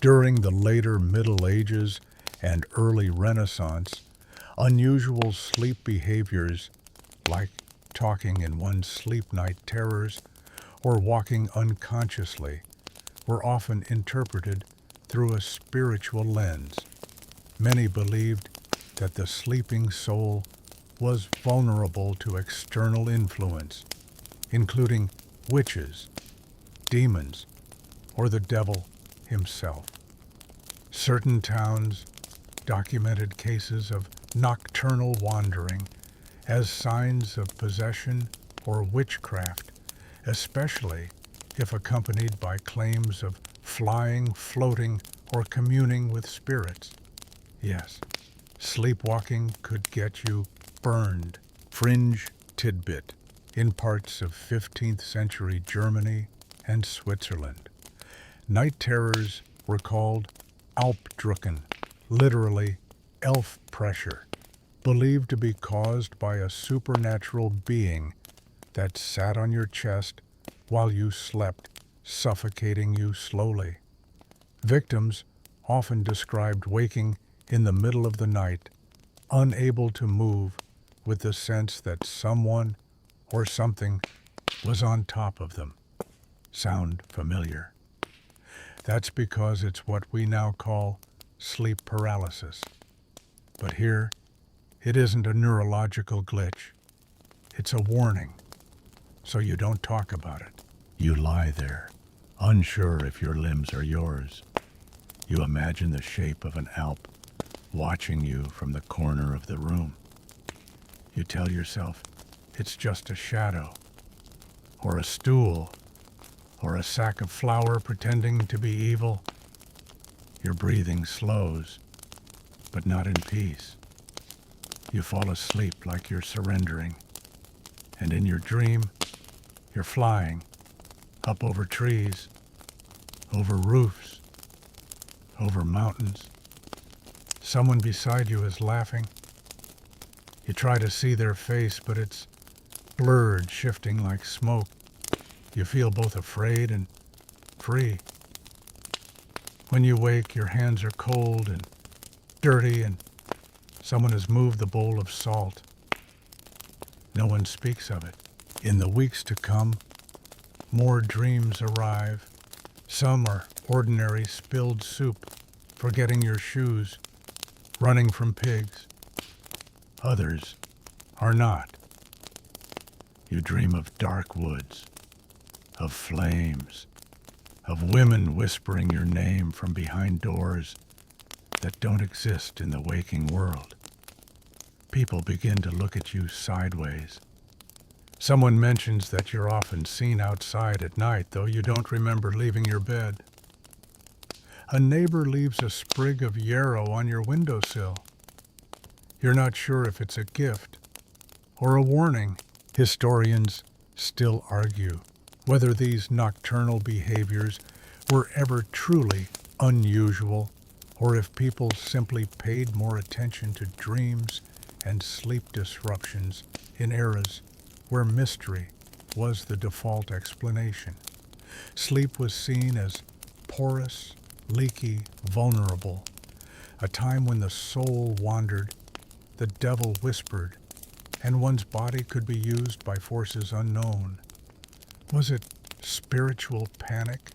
During the later Middle Ages and early Renaissance, unusual sleep behaviors like talking in one's sleep night terrors or walking unconsciously were often interpreted through a spiritual lens. Many believed that the sleeping soul was vulnerable to external influence, including witches, demons, or the devil himself. Certain towns documented cases of nocturnal wandering as signs of possession or witchcraft, especially if accompanied by claims of flying, floating, or communing with spirits. Yes, sleepwalking could get you burned. Fringe tidbit. In parts of 15th century Germany and Switzerland, night terrors were called Alpdrücken, literally elf pressure, believed to be caused by a supernatural being that sat on your chest while you slept, suffocating you slowly. Victims often described waking in the middle of the night, unable to move, with the sense that someone or something was on top of them. Sound familiar? That's because it's what we now call sleep paralysis. But here, it isn't a neurological glitch. It's a warning, so you don't talk about it. You lie there, unsure if your limbs are yours. You imagine the shape of an Alp watching you from the corner of the room. You tell yourself it's just a shadow, or a stool, or a sack of flour pretending to be evil. Your breathing slows, but not in peace. You fall asleep like you're surrendering, and in your dream, you're flying, up over trees, over roofs, over mountains. Someone beside you is laughing. You try to see their face, but it's blurred, shifting like smoke. You feel both afraid and free. When you wake, your hands are cold and dirty, and someone has moved the bowl of salt. No one speaks of it. In the weeks to come, more dreams arrive. Some are ordinary spilled soup, forgetting your shoes, running from pigs. Others are not. You dream of dark woods, of flames, of women whispering your name from behind doors, that don't exist in the waking world. People begin to look at you sideways. Someone mentions that you're often seen outside at night, though you don't remember leaving your bed. A neighbor leaves a sprig of yarrow on your windowsill. You're not sure if it's a gift or a warning. Historians still argue whether these nocturnal behaviors were ever truly unusual or if people simply paid more attention to dreams and sleep disruptions in eras where mystery was the default explanation. Sleep was seen as porous, leaky, vulnerable, a time when the soul wandered, the devil whispered, and one's body could be used by forces unknown. Was it spiritual panic,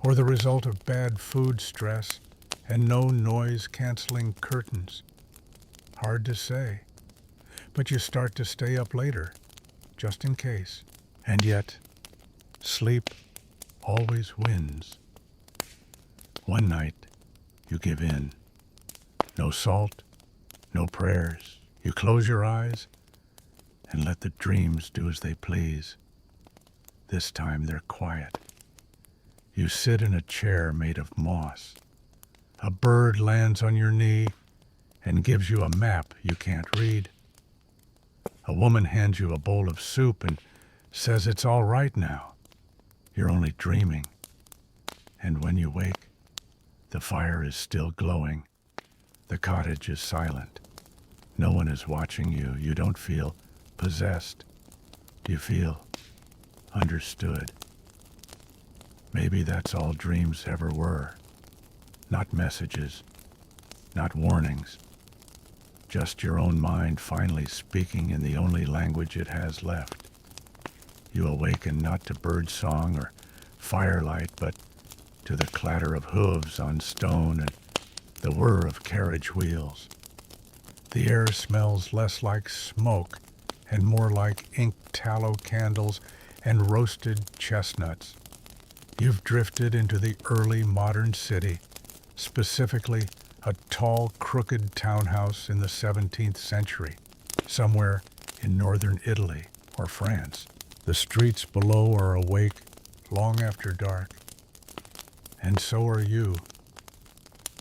or the result of bad food stress and no noise-canceling curtains? Hard to say, but you start to stay up later, just in case. And yet, sleep always wins. One night, you give in. No salt, no prayers. You close your eyes and let the dreams do as they please. This time they're quiet. You sit in a chair made of moss. A bird lands on your knee and gives you a map you can't read. A woman hands you a bowl of soup and says it's all right now. You're only dreaming. And when you wake, the fire is still glowing. The cottage is silent. No one is watching you. You don't feel possessed. You feel understood. Maybe that's all dreams ever were. Not messages, not warnings. Just your own mind finally speaking in the only language it has left. You awaken not to bird song or firelight, but to the clatter of hooves on stone and the whir of carriage wheels. The air smells less like smoke and more like inked tallow candles and roasted chestnuts. You've drifted into the early modern city, specifically a tall, crooked townhouse in the 17th century, somewhere in northern Italy or France. The streets below are awake long after dark, and so are you.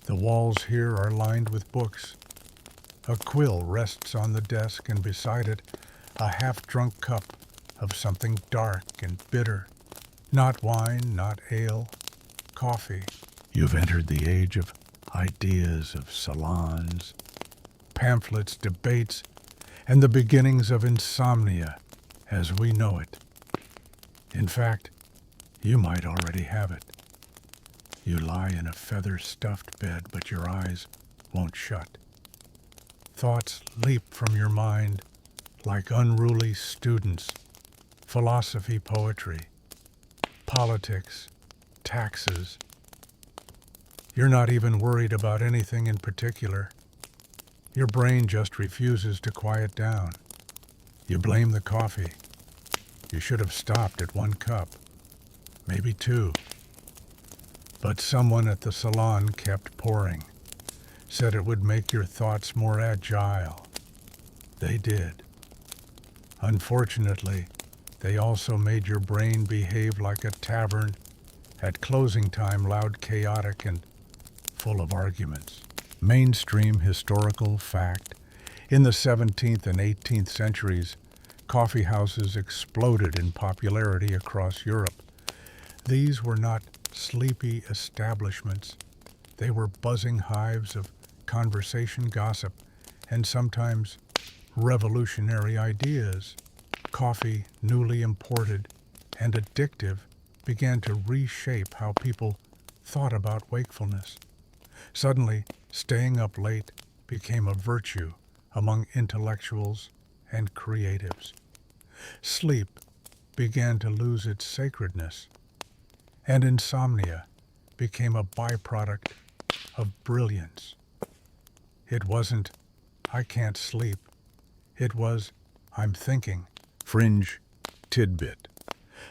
The walls here are lined with books. A quill rests on the desk, and beside it, a half-drunk cup of something dark and bitter. Not wine, not ale, coffee. You've entered the age of ideas, of salons, pamphlets, debates, and the beginnings of insomnia as we know it. In fact, you might already have it. You lie in a feather-stuffed bed, but your eyes won't shut. Thoughts leap from your mind like unruly students. Philosophy, poetry, politics, taxes. You're not even worried about anything in particular. Your brain just refuses to quiet down. You blame the coffee. You should have stopped at 1 cup, maybe 2. But someone at the salon kept pouring, said it would make your thoughts more agile. They did. Unfortunately, they also made your brain behave like a tavern, at closing time loud, chaotic, and full of arguments. Mainstream historical fact. In the 17th and 18th centuries, coffee houses exploded in popularity across Europe. These were not sleepy establishments. They were buzzing hives of conversation, gossip, and sometimes revolutionary ideas. Coffee, newly imported and addictive, began to reshape how people thought about wakefulness. Suddenly, staying up late became a virtue among intellectuals and creatives. Sleep began to lose its sacredness, and insomnia became a byproduct of brilliance. It wasn't, "I can't sleep." It was, "I'm thinking." Fringe tidbit.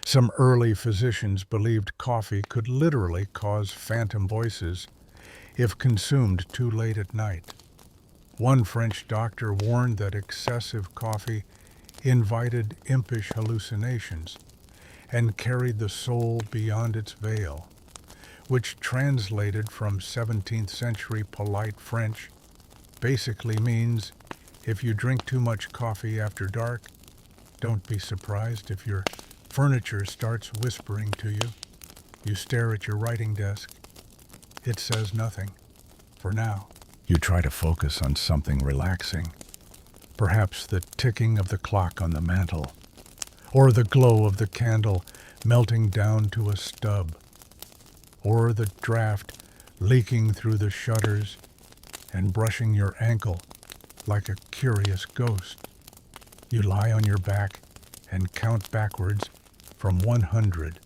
Some early physicians believed coffee could literally cause phantom voices. if consumed too late at night. One French doctor warned that excessive coffee invited impish hallucinations and carried the soul beyond its veil, which translated from 17th century polite French basically means if you drink too much coffee after dark, don't be surprised if your furniture starts whispering to you. You stare at your writing desk. It says nothing, for now. You try to focus on something relaxing, perhaps the ticking of the clock on the mantel, or the glow of the candle melting down to a stub, or the draft leaking through the shutters and brushing your ankle like a curious ghost. You lie on your back and count backwards from 100.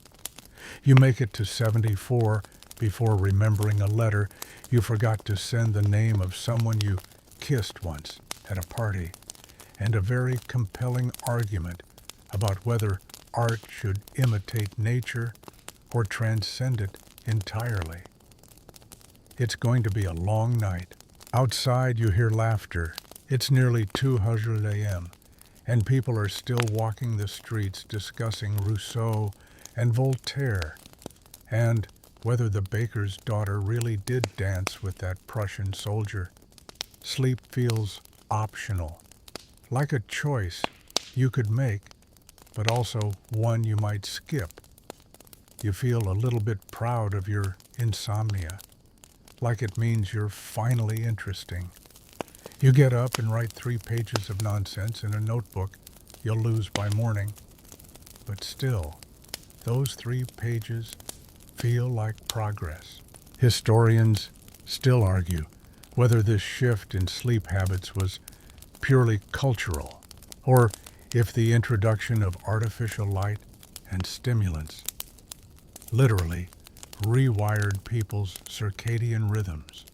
You make it to 74 before remembering a letter you forgot to send, the name of someone you kissed once at a party, and a very compelling argument about whether art should imitate nature or transcend it entirely. It's going to be a long night. Outside you hear laughter. It's nearly 2:00 a.m., and people are still walking the streets discussing Rousseau and Voltaire, and whether the baker's daughter really did dance with that Prussian soldier. Sleep feels optional, like a choice you could make, but also one you might skip. You feel a little bit proud of your insomnia, like it means you're finally interesting. You get up and write 3 pages of nonsense in a notebook you'll lose by morning, but still, those 3 pages feel like progress. Historians still argue whether this shift in sleep habits was purely cultural, or if the introduction of artificial light and stimulants literally rewired people's circadian rhythms.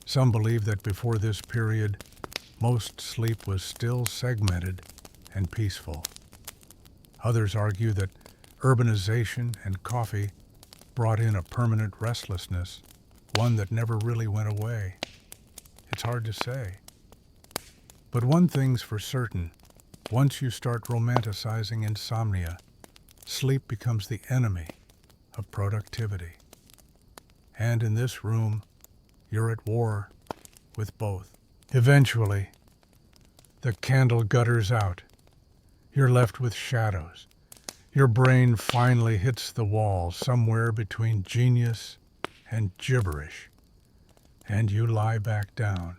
Some believe that before this period, most sleep was still segmented and peaceful. Others argue that urbanization and coffee brought in a permanent restlessness, one that never really went away. It's hard to say. But one thing's for certain: once you start romanticizing insomnia, sleep becomes the enemy of productivity. And in this room, you're at war with both. Eventually, the candle gutters out. You're left with shadows. Your brain finally hits the wall somewhere between genius and gibberish, and you lie back down.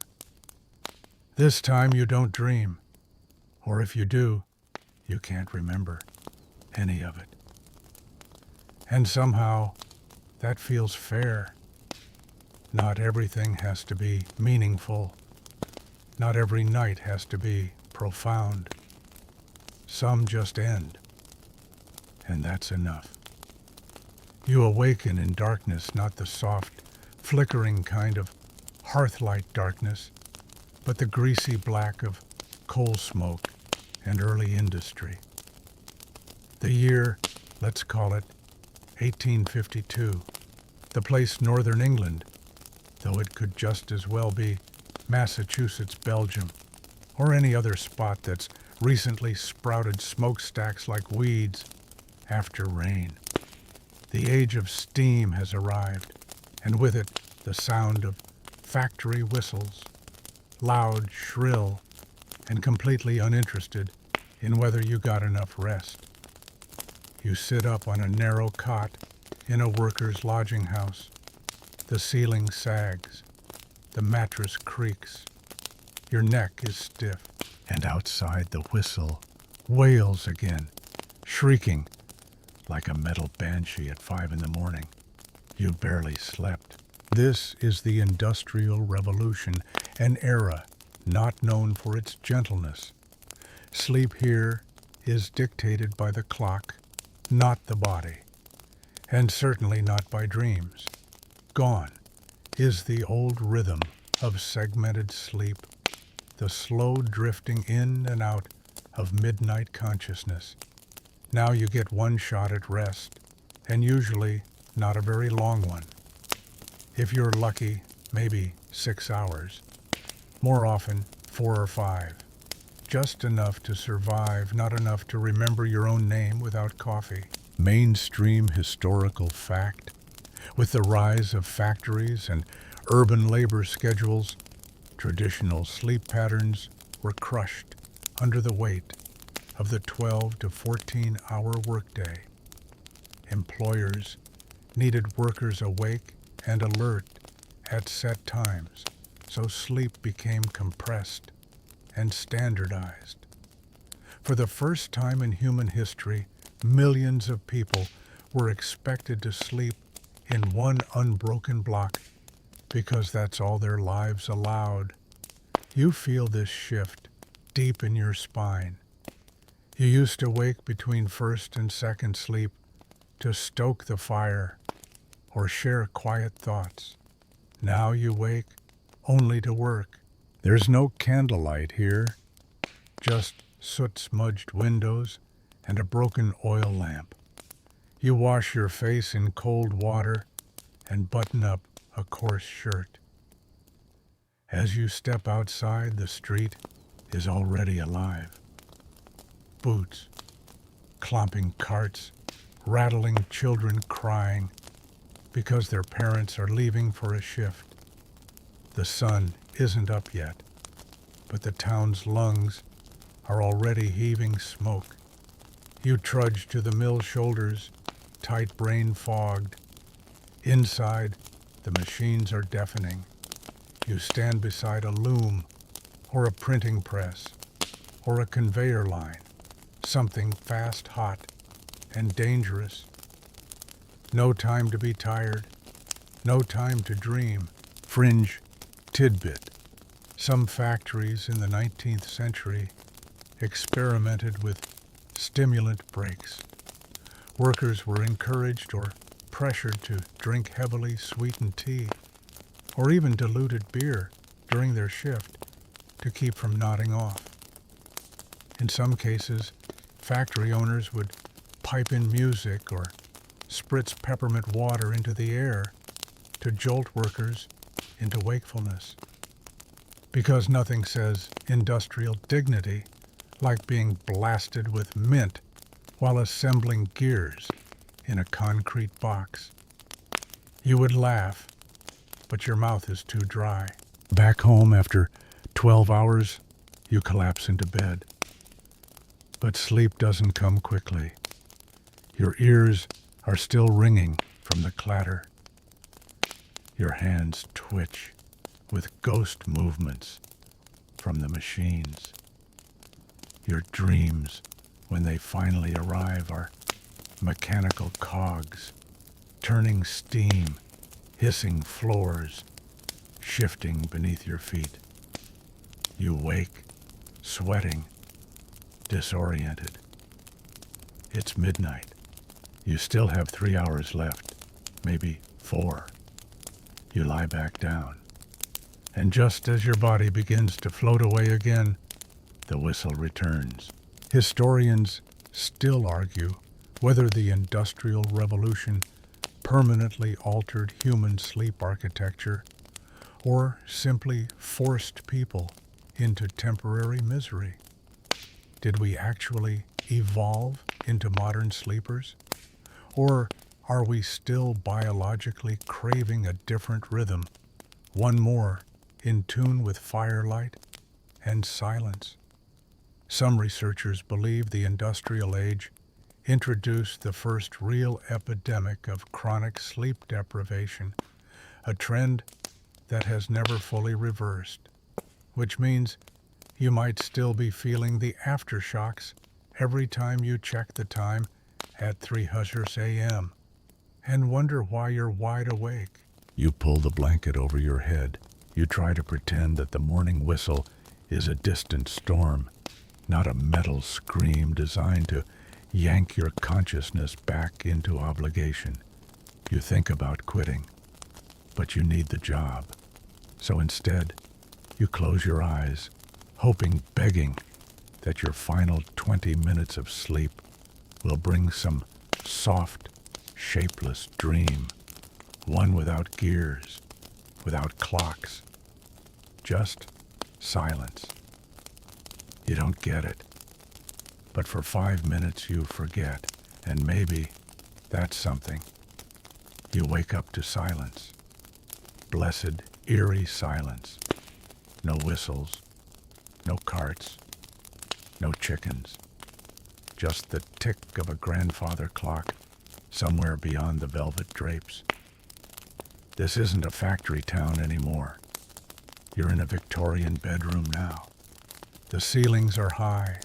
This time you don't dream, or if you do, you can't remember any of it. And somehow, that feels fair. Not everything has to be meaningful. Not every night has to be profound. Some just end, and that's enough. You awaken in darkness, not the soft, flickering kind of hearthlight darkness, but the greasy black of coal smoke and early industry. The year, let's call it 1852, the place Northern England, though it could just as well be Massachusetts, Belgium, or any other spot that's recently sprouted smokestacks like weeds after rain. The age of steam has arrived, and with it the sound of factory whistles, loud, shrill, and completely uninterested in whether you got enough rest. You sit up on a narrow cot in a worker's lodging house. The ceiling sags, the mattress creaks, your neck is stiff, and outside the whistle wails again, shrieking like a metal banshee at 5 a.m. You barely slept. This is the Industrial Revolution, an era not known for its gentleness. Sleep here is dictated by the clock, not the body, and certainly not by dreams. Gone is the old rhythm of segmented sleep, the slow drifting in and out of midnight consciousness. Now you get one shot at rest, and usually not a very long one. If you're lucky, maybe 6 hours. More often, 4 or 5. Just enough to survive, not enough to remember your own name without coffee. Mainstream historical fact. With the rise of factories and urban labor schedules, traditional sleep patterns were crushed under the weight of the 12 to 14-hour workday. Employers needed workers awake and alert at set times, so sleep became compressed and standardized. For the first time in human history, millions of people were expected to sleep in one unbroken block because that's all their lives allowed. You feel this shift deep in your spine. You used to wake between first and second sleep to stoke the fire or share quiet thoughts. Now you wake only to work. There's no candlelight here, just soot-smudged windows and a broken oil lamp. You wash your face in cold water and button up a coarse shirt. As you step outside, the street is already alive. Boots, clomping carts, rattling children crying because their parents are leaving for a shift. The sun isn't up yet, but the town's lungs are already heaving smoke. You trudge to the mill shoulders, tight brain fogged. Inside, the machines are deafening. You stand beside a loom, or a printing press, or a conveyor line, something fast, hot, and dangerous. No time to be tired, no time to dream. Fringe tidbit. Some factories in the 19th century experimented with stimulant breaks. Workers were encouraged or pressured to drink heavily sweetened tea or even diluted beer during their shift to keep from nodding off. In some cases, factory owners would pipe in music or spritz peppermint water into the air to jolt workers into wakefulness. Because nothing says industrial dignity like being blasted with mint while assembling gears in a concrete box. You would laugh, but your mouth is too dry. Back home after 12 hours, you collapse into bed. But sleep doesn't come quickly. Your ears are still ringing from the clatter. Your hands twitch with ghost movements from the machines. Your dreams, when they finally arrive, are mechanical cogs, turning steam, hissing floors, shifting beneath your feet. You wake, sweating, disoriented. It's midnight. You still have 3 hours left, maybe 4. You lie back down. And just as your body begins to float away again, the whistle returns. Historians still argue whether the Industrial Revolution permanently altered human sleep architecture or simply forced people into temporary misery. Did we actually evolve into modern sleepers? Or are we still biologically craving a different rhythm, one more in tune with firelight and silence? Some researchers believe the industrial age introduced the first real epidemic of chronic sleep deprivation, a trend that has never fully reversed, which means you might still be feeling the aftershocks every time you check the time at 3:00 a.m. and wonder why you're wide awake. You pull the blanket over your head. You try to pretend that the morning whistle is a distant storm, not a metal scream designed to yank your consciousness back into obligation. You think about quitting, but you need the job. So instead, you close your eyes, hoping, begging, that your final 20 minutes of sleep will bring some soft, shapeless dream. one without gears, without clocks, just silence. You don't get it, but for 5 minutes you forget, and maybe that's something. You wake up to silence, blessed, eerie silence. No whistles, no carts, no chickens, just the tick of a grandfather clock somewhere beyond the velvet drapes. This isn't a factory town anymore. You're in a Victorian bedroom now. The ceilings are high.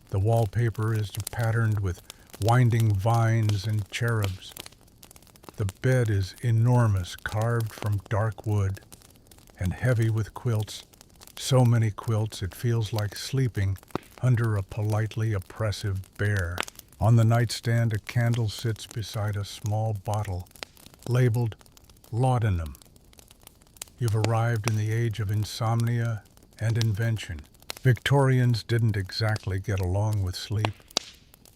The wallpaper is patterned with winding vines and cherubs. The bed is enormous, carved from dark wood, and heavy with quilts, so many quilts it feels like sleeping under a politely oppressive bear. On the nightstand, a candle sits beside a small bottle labeled laudanum. You've arrived in the age of insomnia and invention. Victorians didn't exactly get along with sleep.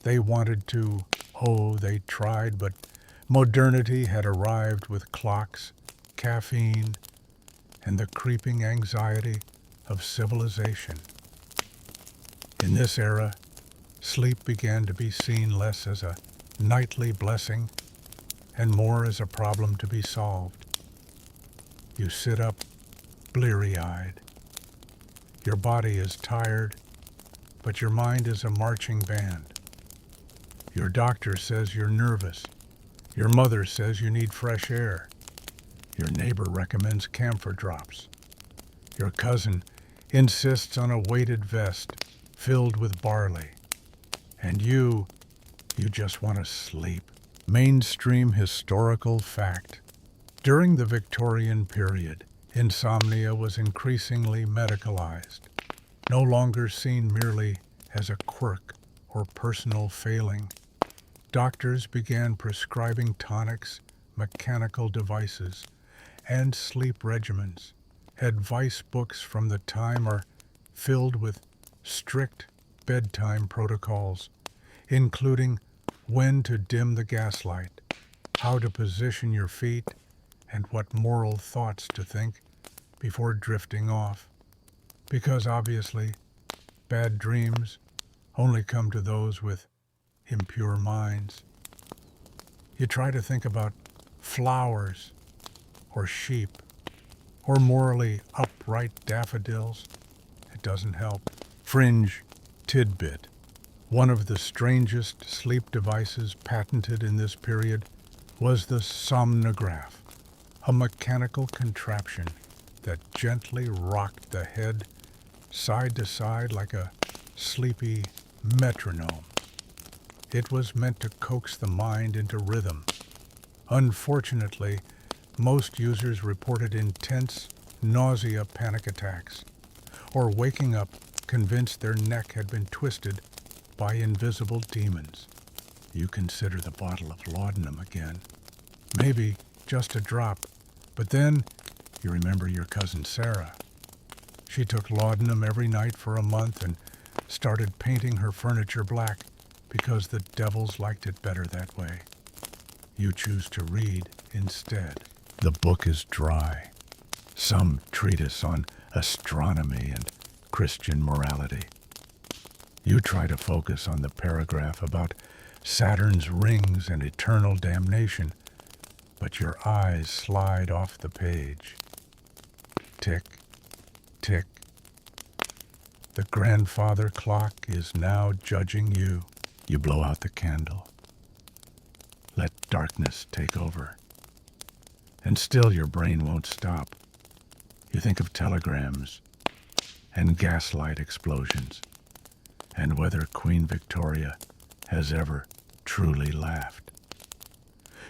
They wanted to, they tried, but modernity had arrived with clocks, caffeine, and the creeping anxiety of civilization. In this era, sleep began to be seen less as a nightly blessing and more as a problem to be solved. You sit up, bleary-eyed. Your body is tired, but your mind is a marching band. Your doctor says you're nervous. Your mother says you need fresh air. Your neighbor recommends camphor drops. Your cousin insists on a weighted vest filled with barley. And you just want to sleep. Mainstream historical fact. During the Victorian period, insomnia was increasingly medicalized, no longer seen merely as a quirk or personal failing. Doctors began prescribing tonics, mechanical devices, and sleep regimens. Advice books from the time are filled with strict bedtime protocols, including when to dim the gaslight, how to position your feet, and what moral thoughts to think before drifting off. Because obviously, bad dreams only come to those with impure minds. You try to think about flowers or sheep or morally upright daffodils. It doesn't help. Fringe tidbit. One of the strangest sleep devices patented in this period was the somnograph, a mechanical contraption that gently rocked the head side to side like a sleepy metronome. It was meant to coax the mind into rhythm. Unfortunately, most users reported intense nausea panic attacks, or waking up convinced their neck had been twisted by invisible demons. You consider the bottle of laudanum again. Maybe just a drop, but then you remember your cousin Sarah. She took laudanum every night for a month and started painting her furniture black because the devils liked it better that way. You choose to read instead. The book is dry. Some treatise on astronomy and Christian morality. You try to focus on the paragraph about Saturn's rings and eternal damnation, but your eyes slide off the page. Tick, tick. The grandfather clock is now judging you. You blow out the candle. Let darkness take over. And still your brain won't stop. You think of telegrams and gaslight explosions and whether Queen Victoria has ever truly laughed.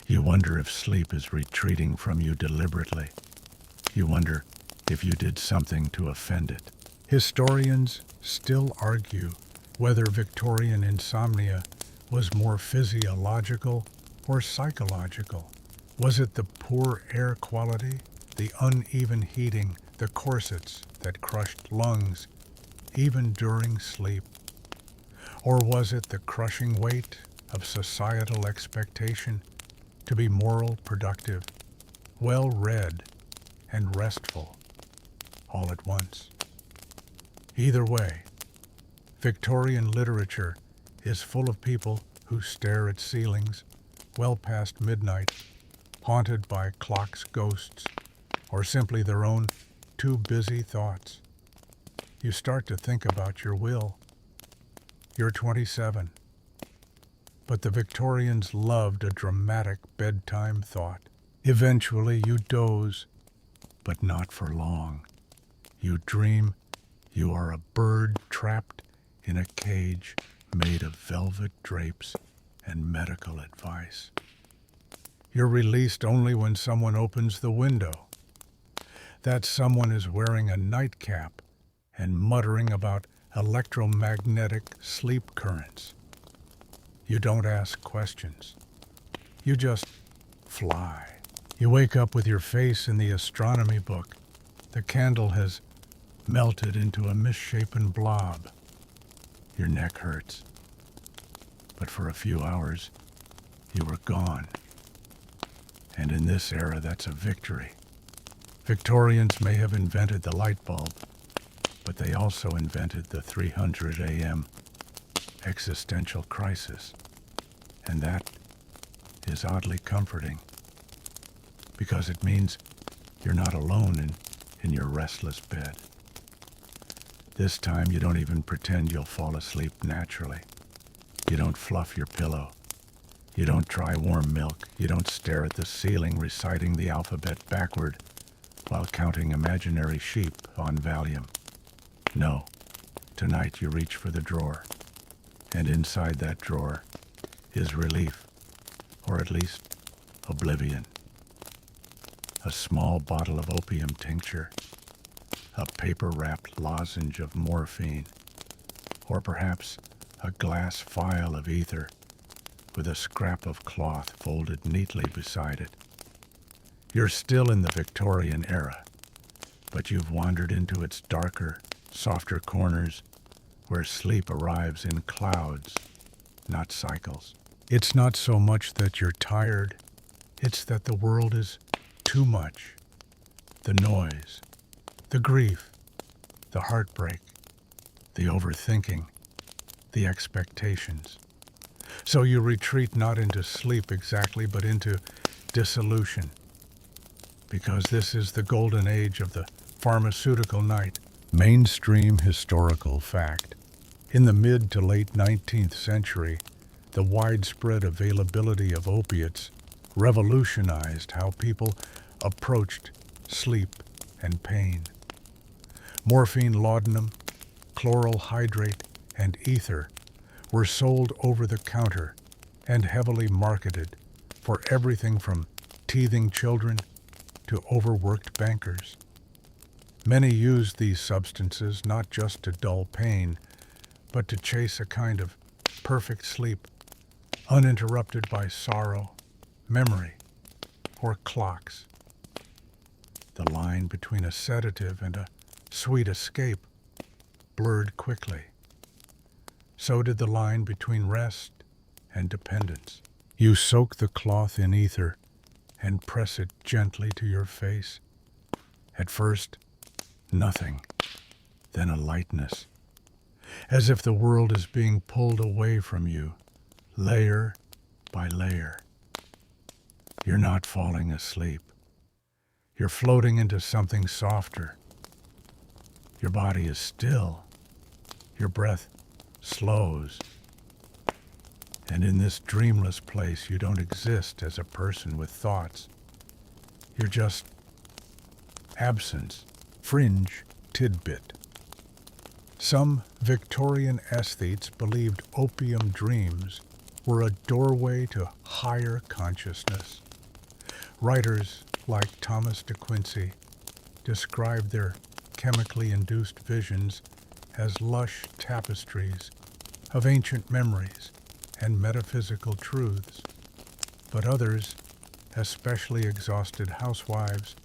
You wonder if sleep is retreating from you deliberately. You wonder if you did something to offend it. Historians still argue whether Victorian insomnia was more physiological or psychological. Was it the poor air quality, the uneven heating, the corsets that crushed lungs, even during sleep? Or was it the crushing weight of societal expectation to be moral, productive, well read, and restful all at once. Either way, Victorian literature is full of people who stare at ceilings well past midnight, haunted by clocks' ghosts, or simply their own too busy thoughts. You start to think about your will. You're 27. But the Victorians loved a dramatic bedtime thought. Eventually you doze, but not for long. You dream you are a bird trapped in a cage made of velvet drapes and medical advice. You're released only when someone opens the window. That someone is wearing a nightcap and muttering about electromagnetic sleep currents. You don't ask questions. You just fly. You wake up with your face in the astronomy book. The candle has melted into a misshapen blob. Your neck hurts. But for a few hours, you were gone. And in this era, that's a victory. Victorians may have invented the light bulb, but they also invented the 300 a.m. existential crisis. And that is oddly comforting, because it means you're not alone in your restless bed. This time you don't even pretend you'll fall asleep naturally. You don't fluff your pillow. You don't try warm milk. You don't stare at the ceiling reciting the alphabet backward while counting imaginary sheep on Valium. No, tonight you reach for the drawer, and inside that drawer is relief, or at least oblivion. A small bottle of opium tincture, a paper-wrapped lozenge of morphine, or perhaps a glass vial of ether with a scrap of cloth folded neatly beside it. You're still in the Victorian era, but you've wandered into its darker, softer corners where sleep arrives in clouds, not cycles. It's not so much that you're tired, it's that the world is too much. The noise, the grief, the heartbreak, the overthinking, the expectations. So you retreat not into sleep exactly, but into dissolution. Because this is the golden age of the pharmaceutical night. Mainstream historical fact. In the mid to late 19th century, the widespread availability of opiates revolutionized how people approached sleep and pain. Morphine laudanum, chloral hydrate, and ether were sold over the counter and heavily marketed for everything from teething children to overworked bankers. Many used these substances not just to dull pain, but to chase a kind of perfect sleep, uninterrupted by sorrow, memory, or clocks. The line between a sedative and a sweet escape blurred quickly. So did the line between rest and dependence. You soak the cloth in ether and press it gently to your face. At first, nothing, then a lightness, as if the world is being pulled away from you, layer by layer. You're not falling asleep. You're floating into something softer. Your body is still. Your breath slows. And in this dreamless place, you don't exist as a person with thoughts. You're just absence, fringe tidbit. Some Victorian aesthetes believed opium dreams were a doorway to higher consciousness. Writers like Thomas de Quincey described their chemically induced visions as lush tapestries of ancient memories and metaphysical truths. But others, especially exhausted housewives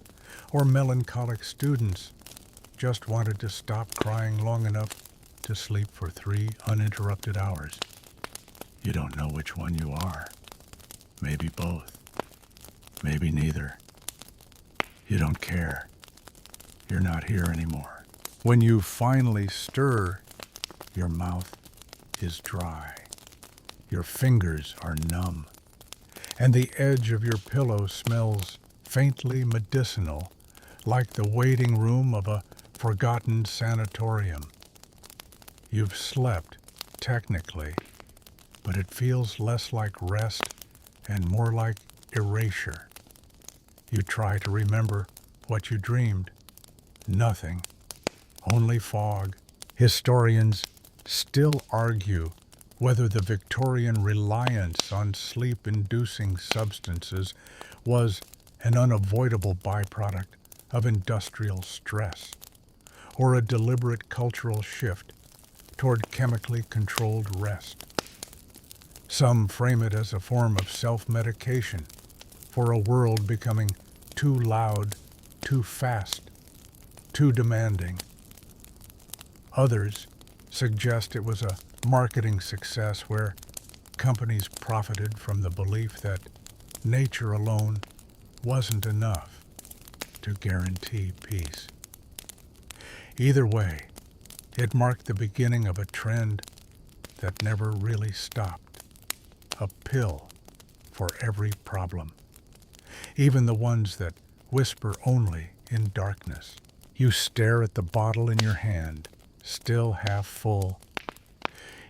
or melancholic students, just wanted to stop crying long enough to sleep for 3 uninterrupted hours. You don't know which one you are. Maybe both. Maybe neither. You don't care. You're not here anymore. When you finally stir, your mouth is dry. Your fingers are numb. And the edge of your pillow smells faintly medicinal, like the waiting room of a forgotten sanatorium. You've slept, technically, but it feels less like rest and more like erasure. You try to remember what you dreamed. Nothing. Only fog. Historians still argue whether the Victorian reliance on sleep-inducing substances was an unavoidable byproduct of industrial stress, or a deliberate cultural shift toward chemically controlled rest. Some frame it as a form of self-medication for a world becoming too loud, too fast, too demanding. Others suggest it was a marketing success where companies profited from the belief that nature alone wasn't enough to guarantee peace. Either way, it marked the beginning of a trend that never really stopped. A pill for every problem, even the ones that whisper only in darkness. You stare at the bottle in your hand, still half full.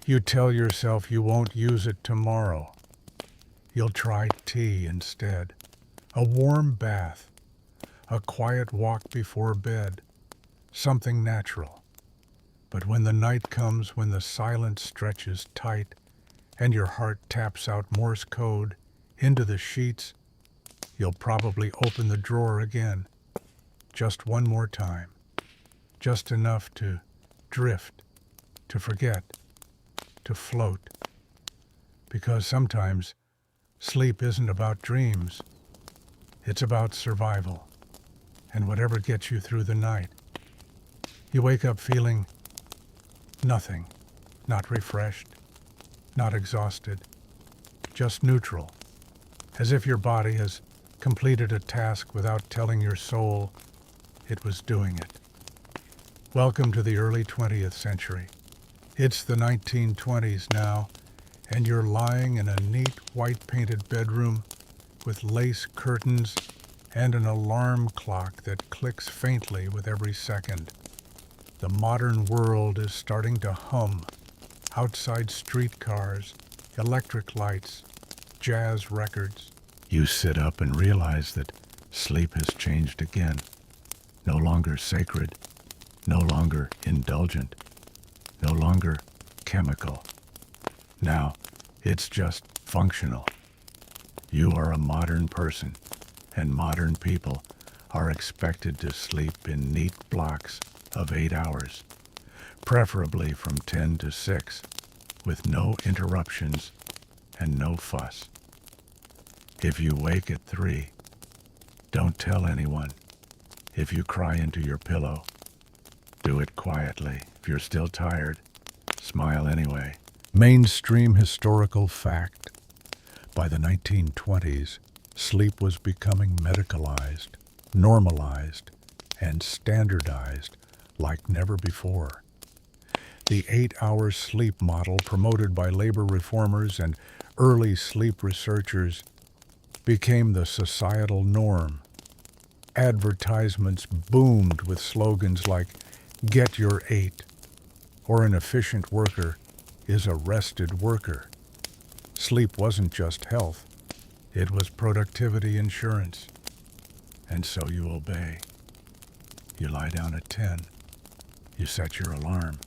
You tell yourself you won't use it tomorrow. You'll try tea instead, a warm bath, a quiet walk before bed, something natural. But when the night comes, when the silence stretches tight and your heart taps out Morse code into the sheets, you'll probably open the drawer again, just one more time, just enough to drift, to forget, to float. Because sometimes sleep isn't about dreams, it's about survival and whatever gets you through the night. You wake up feeling nothing, not refreshed, not exhausted, just neutral, as if your body has completed a task without telling your soul it was doing it. Welcome to the early 20th century. It's the 1920s now, and you're lying in a neat white-painted bedroom with lace curtains and an alarm clock that clicks faintly with every second. The modern world is starting to hum. Outside streetcars, electric lights, jazz records. You sit up and realize that sleep has changed again. No longer sacred, no longer indulgent, no longer chemical. Now, it's just functional. You are a modern person, and modern people are expected to sleep in neat blocks of 8 hours, preferably from 10 to 6, with no interruptions and no fuss. If you wake at 3, don't tell anyone. If you cry into your pillow, do it quietly. If you're still tired, smile anyway. Mainstream historical fact. By the 1920s, sleep was becoming medicalized, normalized, and standardized like never before. The 8-hour sleep model promoted by labor reformers and early sleep researchers became the societal norm. Advertisements boomed with slogans like, "Get your 8," or "An efficient worker is a rested worker." Sleep wasn't just health, it was productivity insurance. And so you obey. You lie down at 10. You set your alarm.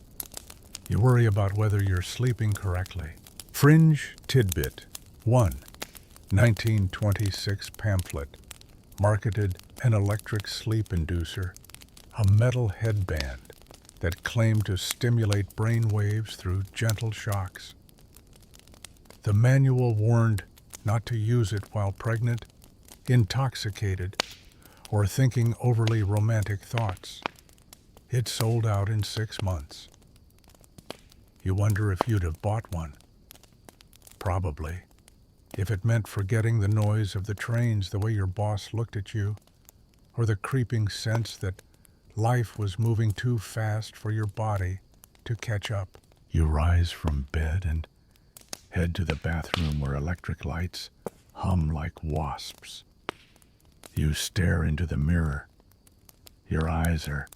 You worry about whether you're sleeping correctly. Fringe tidbit 1. 1926 pamphlet marketed an electric sleep inducer, a metal headband that claimed to stimulate brain waves through gentle shocks. The manual warned not to use it while pregnant, intoxicated, or thinking overly romantic thoughts. It sold out in 6 months. You wonder if you'd have bought one. Probably, if it meant forgetting the noise of the trains the way your boss looked at you, or the creeping sense that life was moving too fast for your body to catch up. You rise from bed and head to the bathroom where electric lights hum like wasps. You stare into the mirror. Your eyes are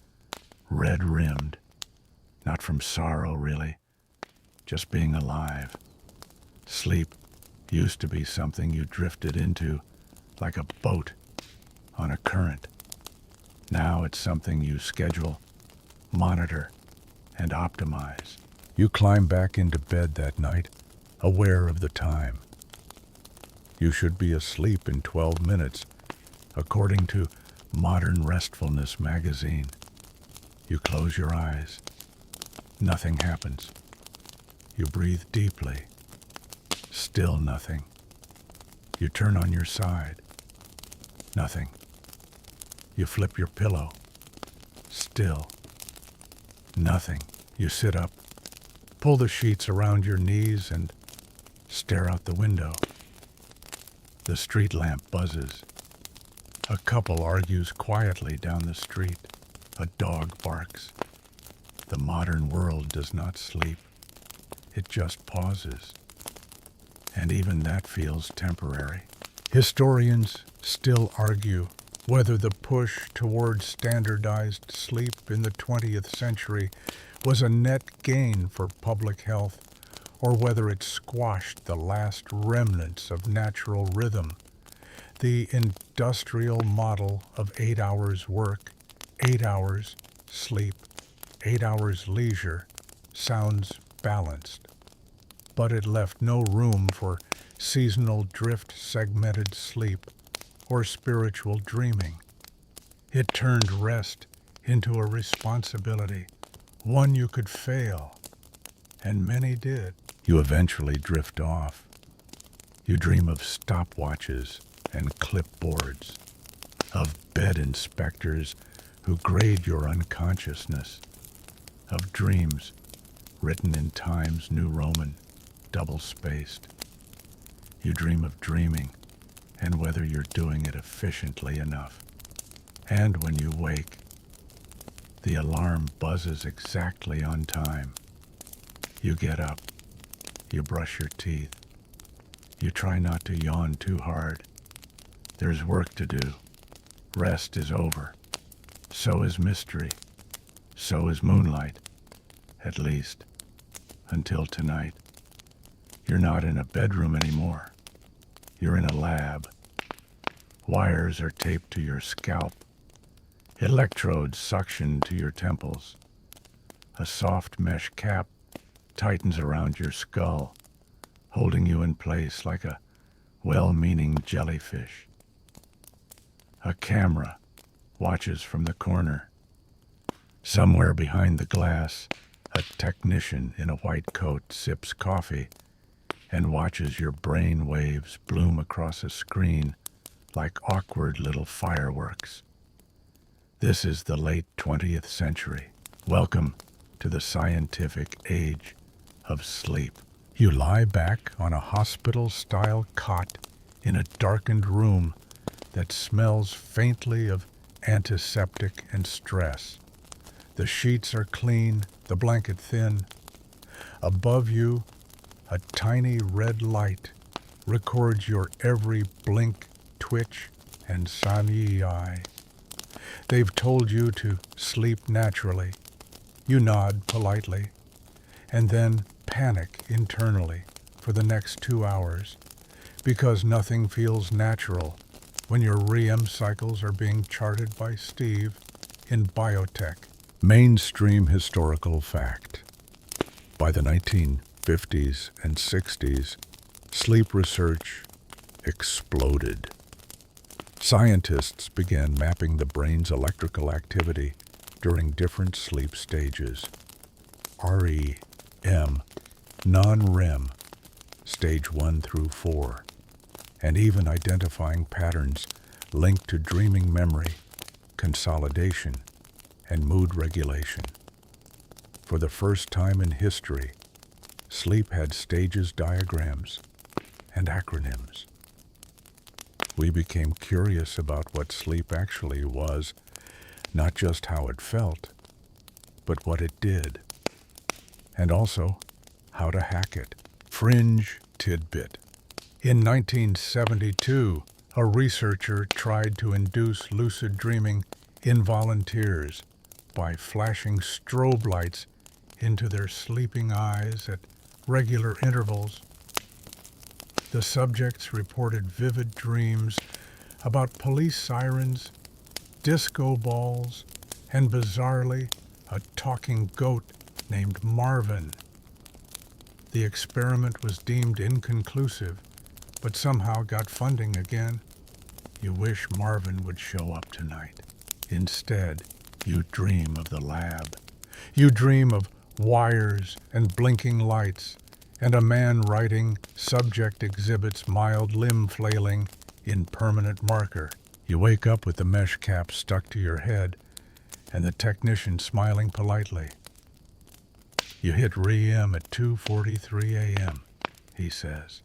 red-rimmed, not from sorrow really, just being alive. Sleep used to be something you drifted into like a boat on a current. Now it's something you schedule, monitor, and optimize. You climb back into bed that night, aware of the time. You should be asleep in 12 minutes, according to Modern Restfulness magazine. You close your eyes. Nothing happens. You breathe deeply. Still nothing. You turn on your side. Nothing. You flip your pillow. Still nothing. You sit up, pull the sheets around your knees, and stare out the window. The street lamp buzzes. A couple argues quietly down the street. A dog barks. The modern world does not sleep. It just pauses. And even that feels temporary. Historians still argue whether the push towards standardized sleep in the 20th century was a net gain for public health, or whether it squashed the last remnants of natural rhythm. The industrial model of 8 hours work, 8 hours sleep, 8 hours leisure sounds balanced, but it left no room for seasonal drift segmented sleep or spiritual dreaming. It turned rest into a responsibility, one you could fail, and many did. You eventually drift off. You dream of stopwatches and clipboards, of bed inspectors who grade your unconsciousness, of dreams written in Times New Roman, double-spaced. You dream of dreaming and whether you're doing it efficiently enough. And when you wake, the alarm buzzes exactly on time. You get up. You brush your teeth. You try not to yawn too hard. There's work to do. Rest is over. So is mystery. So is moonlight. At least, until tonight. You're not in a bedroom anymore. You're in a lab. Wires are taped to your scalp. Electrodes suction to your temples. A soft mesh cap tightens around your skull, holding you in place like a well-meaning jellyfish. A camera watches from the corner. Somewhere behind the glass, a technician in a white coat sips coffee and watches your brain waves bloom across a screen like awkward little fireworks. This is the late 20th century. Welcome to the scientific age of sleep. You lie back on a hospital-style cot in a darkened room that smells faintly of antiseptic and stress. The sheets are clean, the blanket thin. Above you, a tiny red light records your every blink, twitch, and eye. They've told you to sleep naturally. You nod politely, and then panic internally for the next 2 hours, because nothing feels natural when your REM cycles are being charted by Steve in biotech. Mainstream historical fact. By the 1950s and 60s, sleep research exploded. Scientists began mapping the brain's electrical activity during different sleep stages. REM, non-REM, stage 1 through 4, and even identifying patterns linked to dreaming memory, consolidation, and mood regulation. For the first time in history, sleep had stages, diagrams, and acronyms. we became curious about what sleep actually was, not just how it felt, but what it did, and also how to hack it. Fringe tidbit. In 1972, a researcher tried to induce lucid dreaming in volunteers by flashing strobe lights into their sleeping eyes at regular intervals. The subjects reported vivid dreams about police sirens, disco balls, and bizarrely, a talking goat named Marvin. The experiment was deemed inconclusive, but somehow got funding again. You wish Marvin would show up tonight. Instead, you dream of the lab. You dream of wires and blinking lights, and a man writing subject exhibits mild limb flailing in permanent marker. You wake up with the mesh cap stuck to your head and the technician smiling politely. You hit REM at 2:43 a.m., he says.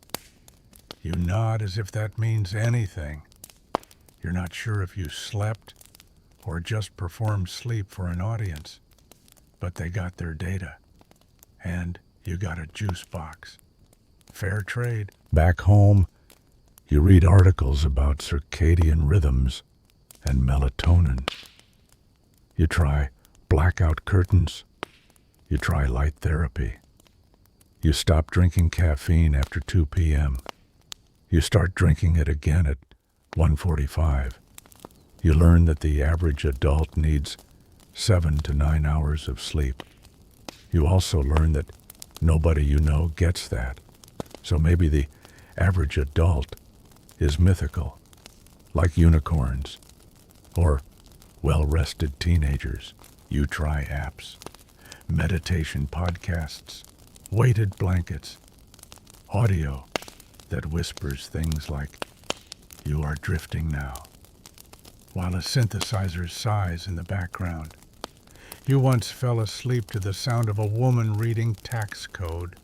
You nod as if that means anything. You're not sure if you slept or just performed sleep for an audience, but they got their data, and you got a juice box. Fair trade. Back home, you read articles about circadian rhythms and melatonin. You try blackout curtains. You try light therapy. You stop drinking caffeine after 2 p.m. You start drinking it again at 1:45. You learn that the average adult needs 7 to 9 hours of sleep. You also learn that nobody you know gets that. So maybe the average adult is mythical, like unicorns, or well-rested teenagers. You try apps, meditation podcasts, weighted blankets, audio that whispers things like, "You are drifting now," while a synthesizer sighs in the background. You once fell asleep to the sound of a woman reading tax code.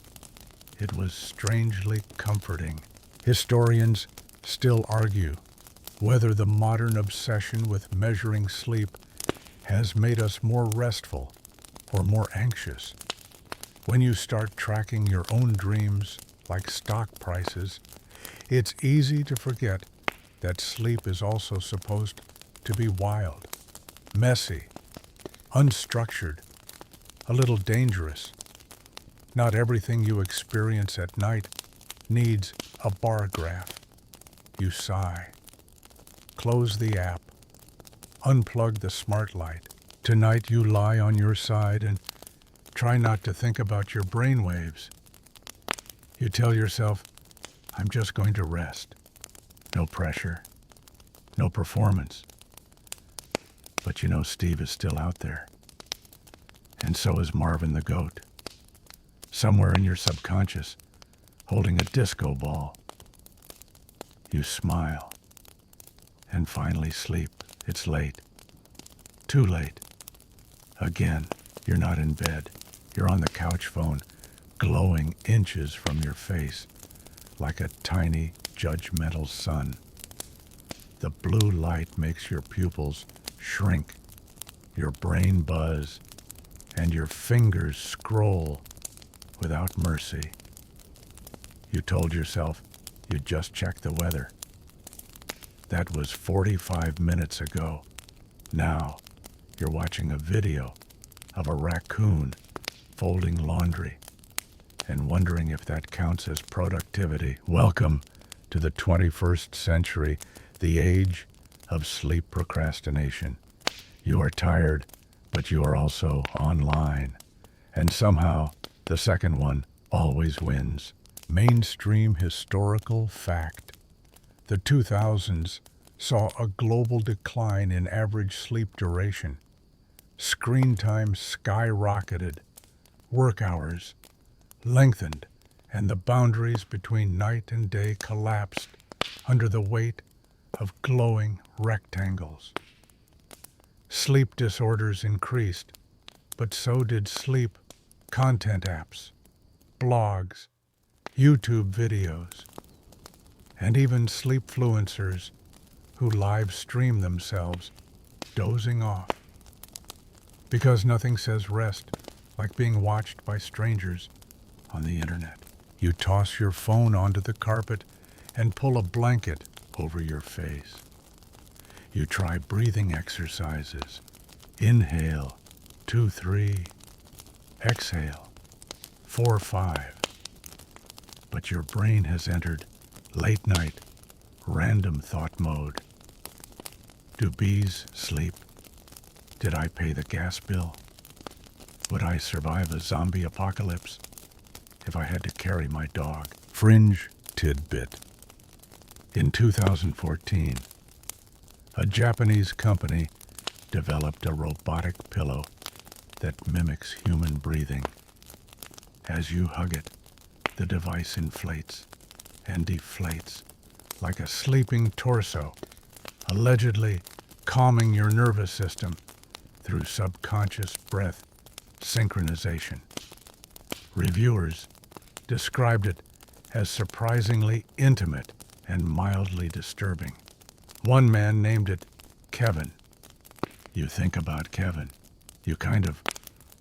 It was strangely comforting. Historians still argue whether the modern obsession with measuring sleep has made us more restful or more anxious. When you start tracking your own dreams like stock prices, it's easy to forget that sleep is also supposed to be wild, messy, unstructured, a little dangerous. Not everything you experience at night needs a bar graph. You sigh, close the app, unplug the smart light. Tonight you lie on your side and try not to think about your brainwaves. You tell yourself, I'm just going to rest. No pressure, no performance. But you know Steve is still out there. And so is Marvin the goat. Somewhere in your subconscious, holding a disco ball. You smile and finally sleep. It's late. Too late. Again, you're not in bed. You're on the couch phone, glowing inches from your face like a tiny, judgmental sun. The blue light makes your pupils shrink, your brain buzz, and your fingers scroll without mercy. You told yourself you'd just check the weather. That was 45 minutes ago. Now, you're watching a video of a raccoon folding laundry and wondering if that counts as productivity. Welcome to the 21st century, the age of sleep procrastination. You are tired, but you are also online. And somehow, the second one always wins. Mainstream historical fact. The 2000s saw a global decline in average sleep duration. Screen time skyrocketed, work hours lengthened, and the boundaries between night and day collapsed under the weight of glowing rectangles. Sleep disorders increased, but so did sleep content apps, blogs, YouTube videos, and even sleepfluencers who live stream themselves dozing off. Because nothing says rest like being watched by strangers on the internet. You toss your phone onto the carpet and pull a blanket over your face. You try breathing exercises. Inhale, 2, 3. Exhale, 4, 5. But your brain has entered late night, random thought mode. Do bees sleep? Did I pay the gas bill? Would I survive a zombie apocalypse if I had to carry my dog? Fringe tidbit. In 2014, a Japanese company developed a robotic pillow that mimics human breathing. As you hug it, the device inflates and deflates like a sleeping torso, allegedly calming your nervous system through subconscious breath synchronization. Reviewers described it as surprisingly intimate and mildly disturbing. One man named it Kevin. You think about Kevin. You kind of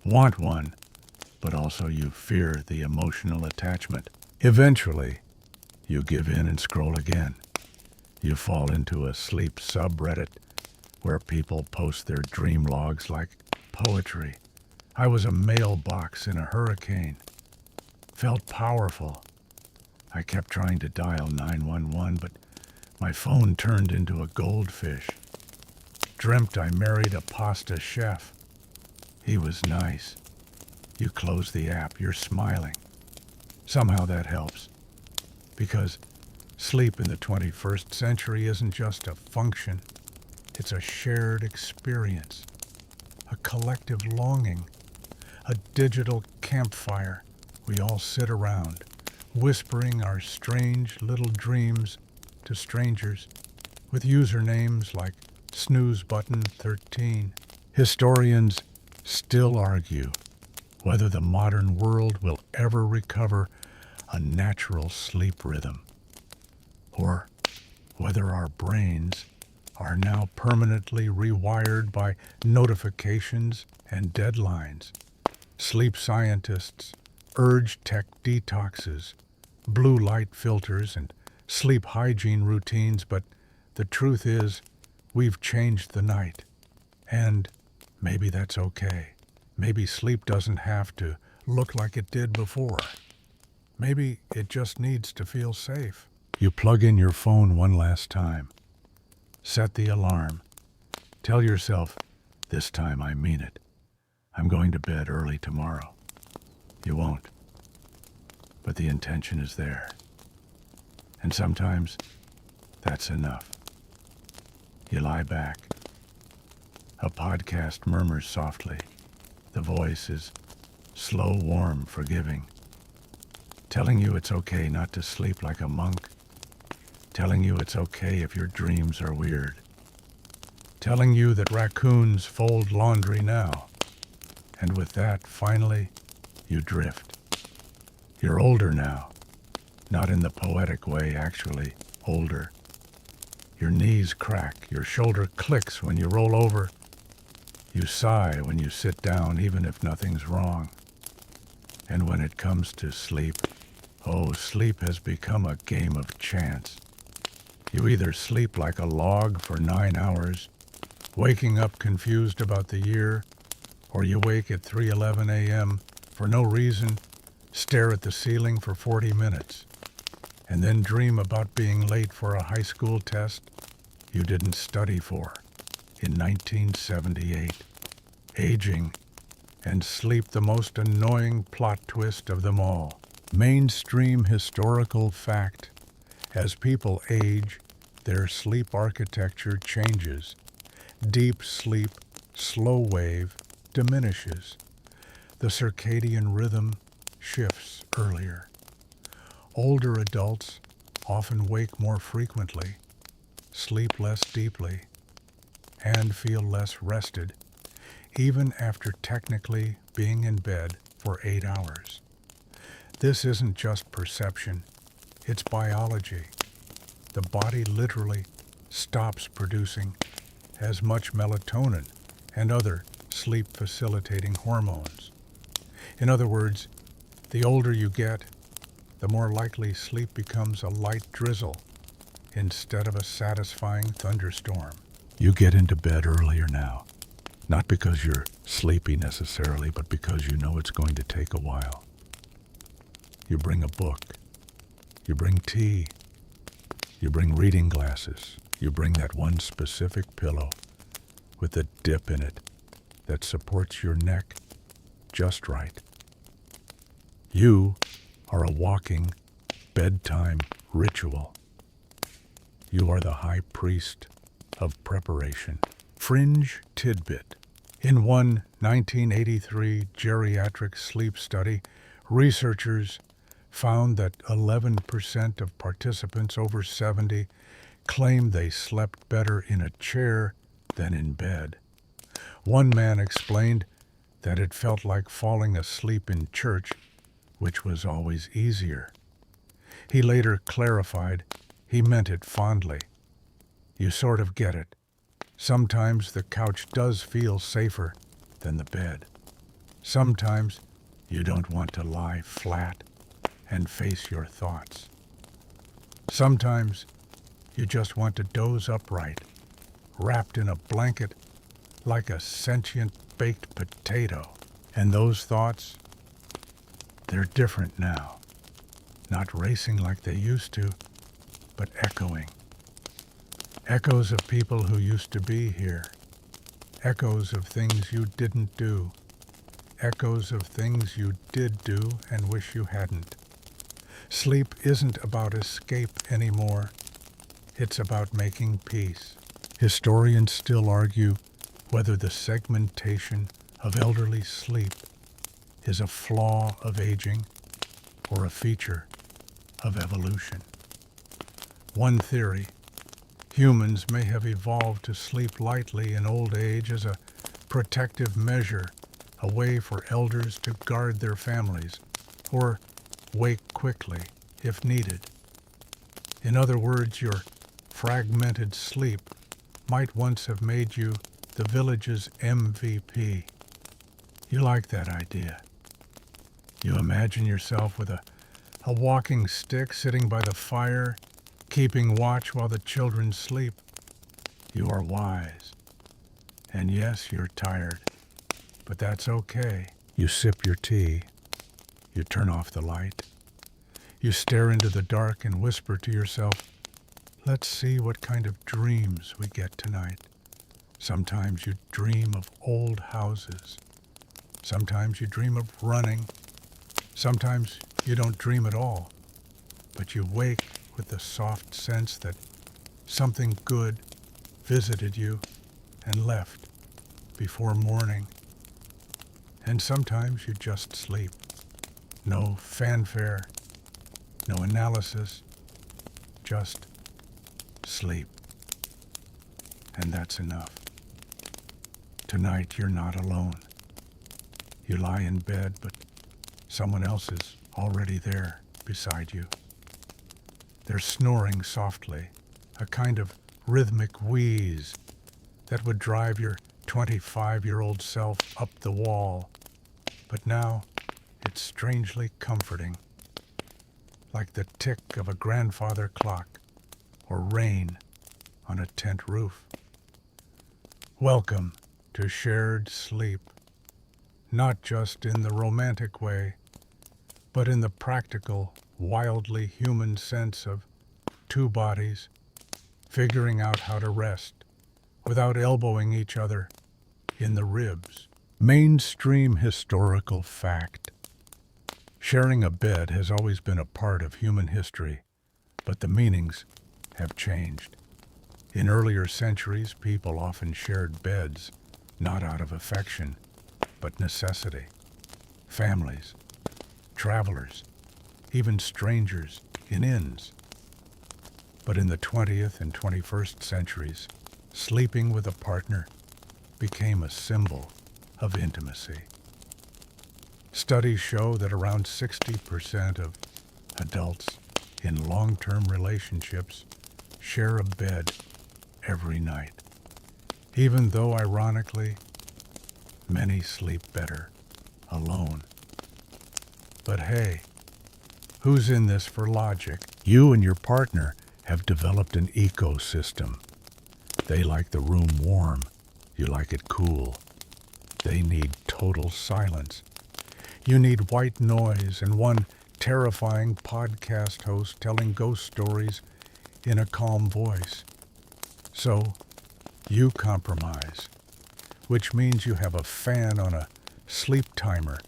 want one, but also you fear the emotional attachment. Eventually, you give in and scroll again. You fall into a sleep subreddit where people post their dream logs like poetry. I was a mailbox in a hurricane. Felt powerful. I kept trying to dial 911, but my phone turned into a goldfish. Dreamt I married a pasta chef. He was nice. You close the app, you're smiling. Somehow that helps. Because sleep in the 21st century isn't just a function. It's a shared experience. A collective longing. A digital campfire we all sit around, whispering our strange little dreams to strangers with usernames like snoozebutton13. Historians still argue whether the modern world will ever recover a natural sleep rhythm, or whether our brains are now permanently rewired by notifications and deadlines. Sleep scientists urge tech detoxes, blue light filters, and sleep hygiene routines, but the truth is, we've changed the night. And maybe that's okay. Maybe sleep doesn't have to look like it did before. Maybe it just needs to feel safe. You plug in your phone one last time. Set the alarm. Tell yourself, this time I mean it. I'm going to bed early tomorrow. You won't. But the intention is there. And sometimes that's enough. You lie back. A podcast murmurs softly. The voice is slow, warm, forgiving. Telling you it's okay not to sleep like a monk. Telling you it's okay if your dreams are weird. Telling you that raccoons fold laundry now. And with that, finally, you drift. You're older now. Not in the poetic way, actually, older. Your knees crack, your shoulder clicks when you roll over. You sigh when you sit down, even if nothing's wrong. And when it comes to sleep, oh, sleep has become a game of chance. You either sleep like a log for 9 hours, waking up confused about the year, or you wake at 3:11 a.m. for no reason, stare at the ceiling for 40 minutes, and then dream about being late for a high school test you didn't study for in 1978. Aging and sleep, the most annoying plot twist of them all. Mainstream historical fact. As people age, their sleep architecture changes. Deep sleep, slow wave, diminishes. The circadian rhythm shifts earlier. Older adults often wake more frequently, sleep less deeply, and feel less rested, even after technically being in bed for 8 hours. This isn't just perception, it's biology. The body literally stops producing as much melatonin and other sleep-facilitating hormones. In other words, the older you get, the more likely sleep becomes a light drizzle instead of a satisfying thunderstorm. You get into bed earlier now, not because you're sleepy necessarily, but because you know it's going to take a while. You bring a book. You bring tea. You bring reading glasses. You bring that one specific pillow with a dip in it that supports your neck just right. You are a walking bedtime ritual. You are the high priest of preparation. Fringe tidbit. In one 1983 geriatric sleep study, researchers found that 11% of participants over 70 claimed they slept better in a chair than in bed. One man explained that it felt like falling asleep in church, which was always easier. He later clarified he meant it fondly. You sort of get it. Sometimes the couch does feel safer than the bed. Sometimes you don't want to lie flat and face your thoughts. Sometimes you just want to doze upright, wrapped in a blanket like a sentient baked potato. And those thoughts, they're different now. Not racing like they used to, but echoing. Echoes of people who used to be here. Echoes of things you didn't do. Echoes of things you did do and wish you hadn't. Sleep isn't about escape anymore. It's about making peace. Historians still argue whether the segmentation of elderly sleep is a flaw of aging or a feature of evolution. One theory: humans may have evolved to sleep lightly in old age as a protective measure, a way for elders to guard their families or wake quickly if needed. In other words, your fragmented sleep might once have made you the village's MVP. You like that idea. You imagine yourself with a walking stick sitting by the fire, keeping watch while the children sleep. You are wise. And yes, you're tired. But that's okay. You sip your tea. You turn off the light. You stare into the dark and whisper to yourself, let's see what kind of dreams we get tonight. Sometimes you dream of old houses. Sometimes you dream of running. Sometimes you don't dream at all, but you wake with the soft sense that something good visited you and left before morning. And sometimes you just sleep. No fanfare, no analysis, just sleep. And that's enough. Tonight you're not alone. You lie in bed, but someone else is already there beside you. They're snoring softly, a kind of rhythmic wheeze that would drive your 25-year-old self up the wall. But now it's strangely comforting, like the tick of a grandfather clock or rain on a tent roof. Welcome to shared sleep, not just in the romantic way, but in the practical, wildly human sense of two bodies figuring out how to rest without elbowing each other in the ribs. Mainstream historical fact. Sharing a bed has always been a part of human history, but the meanings have changed. In earlier centuries, people often shared beds, not out of affection, but necessity. Families, travelers, even strangers in inns. But in the 20th and 21st centuries, sleeping with a partner became a symbol of intimacy. Studies show that around 60% of adults in long-term relationships share a bed every night, even though, ironically, many sleep better alone. But hey, who's in this for logic? You and your partner have developed an ecosystem. They like the room warm. You like it cool. They need total silence. You need white noise and one terrifying podcast host telling ghost stories in a calm voice. So, you compromise, which means you have a fan on a sleep timer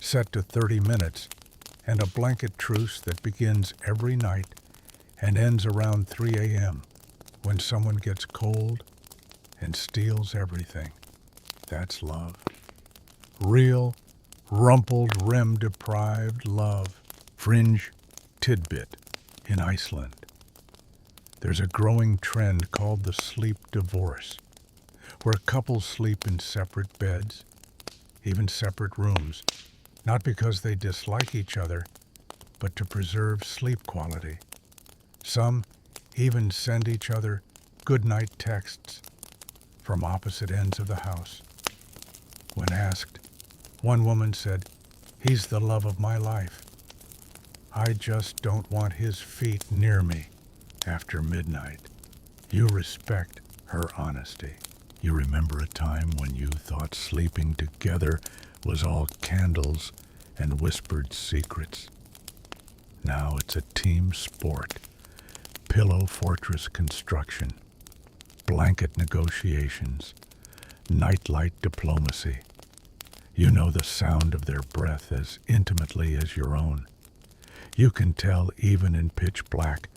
set to 30 minutes and a blanket truce that begins every night and ends around 3 a.m. when someone gets cold and steals everything. That's love. Real, rumpled, REM-deprived love. Fringe tidbit in Iceland. There's a growing trend called the sleep divorce, where couples sleep in separate beds, even separate rooms, not because they dislike each other, but to preserve sleep quality. Some even send each other goodnight texts from opposite ends of the house. When asked, one woman said, "He's the love of my life. I just don't want his feet near me after midnight." You respect her honesty. You remember a time when you thought sleeping together was all candles and whispered secrets. Now it's a team sport, pillow fortress construction, blanket negotiations, nightlight diplomacy. You know the sound of their breath as intimately as your own. You can tell even in pitch black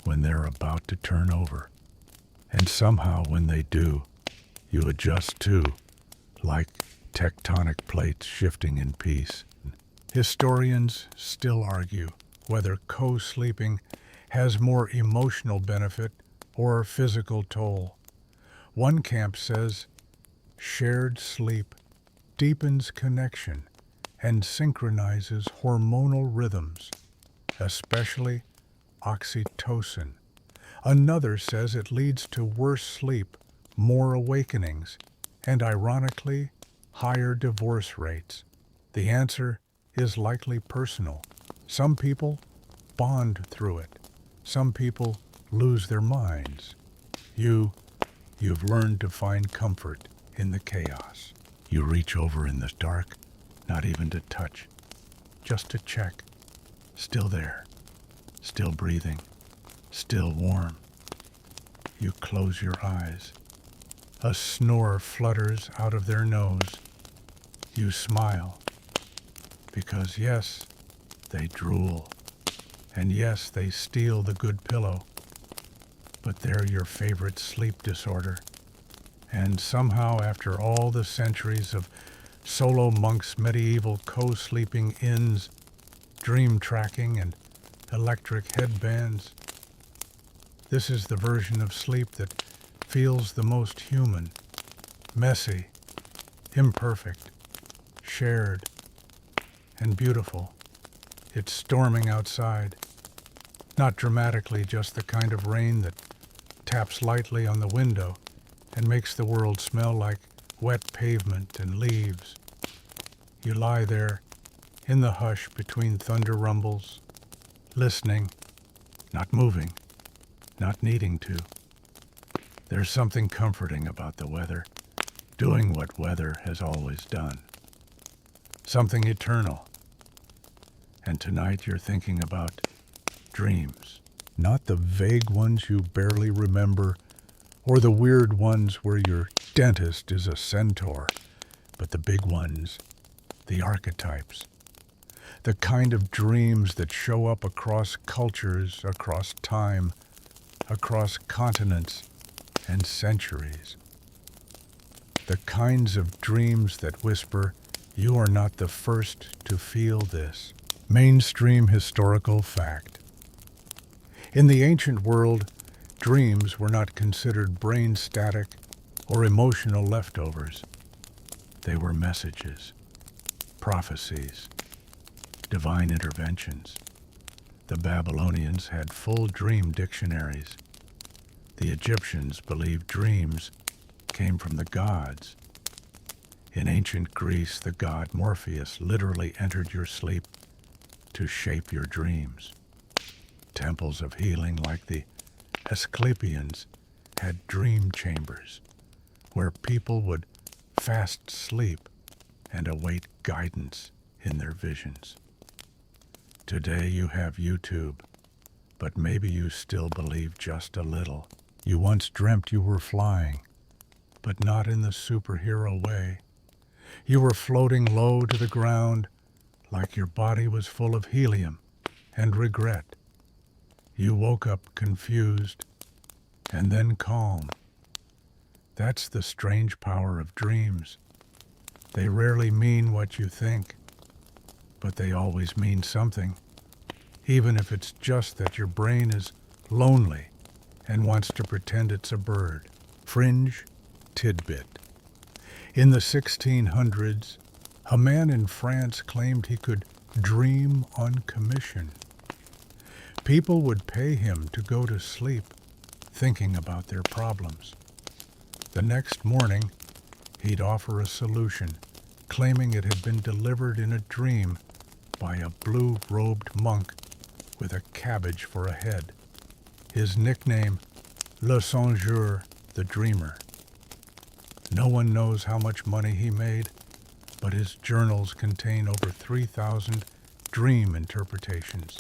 when they're about to turn over. And somehow when they do, you adjust too, like tectonic plates shifting in peace. Historians still argue whether co-sleeping has more emotional benefit or physical toll. One camp says shared sleep deepens connection and synchronizes hormonal rhythms, especially oxytocin. Another says it leads to worse sleep, more awakenings, and ironically, higher divorce rates. The answer is likely personal. Some people bond through it. Some people lose their minds. You've learned to find comfort in the chaos. You reach over in the dark, not even to touch, just to check. Still there, still breathing, still warm. You close your eyes. A snore flutters out of their nose. You smile, because yes, they drool, and yes, they steal the good pillow, but they're your favorite sleep disorder. And somehow, after all the centuries of solo monks, medieval co-sleeping inns, dream tracking, and electric headbands, this is the version of sleep that feels the most human, messy, imperfect, shared, and beautiful. It's storming outside, not dramatically, just the kind of rain that taps lightly on the window and makes the world smell like wet pavement and leaves. You lie there in the hush between thunder rumbles, listening, not moving, not needing to. There's something comforting about the weather, doing what weather has always done. Something eternal. And tonight you're thinking about dreams, not the vague ones you barely remember, or the weird ones where your dentist is a centaur, but the big ones, the archetypes, the kind of dreams that show up across cultures, across time, across continents and centuries. The kinds of dreams that whisper, "You are not the first to feel this." Mainstream historical fact. In the ancient world, dreams were not considered brain static or emotional leftovers. They were messages, prophecies, divine interventions. The Babylonians had full dream dictionaries. The Egyptians believed dreams came from the gods. In ancient Greece, the god Morpheus literally entered your sleep to shape your dreams. Temples of healing like the Asclepians had dream chambers where people would fast sleep and await guidance in their visions. Today you have YouTube, but maybe you still believe just a little. You once dreamt you were flying, but not in the superhero way. You were floating low to the ground like your body was full of helium and regret. You woke up confused and then calm. That's the strange power of dreams. They rarely mean what you think, but they always mean something, even if it's just that your brain is lonely and wants to pretend it's a bird. Fringe tidbit. In the 1600s, a man in France claimed he could dream on commission. People would pay him to go to sleep thinking about their problems. The next morning, he'd offer a solution, claiming it had been delivered in a dream by a blue-robed monk with a cabbage for a head. His nickname, Le Songeur, the Dreamer. No one knows how much money he made, but his journals contain over 3,000 dream interpretations,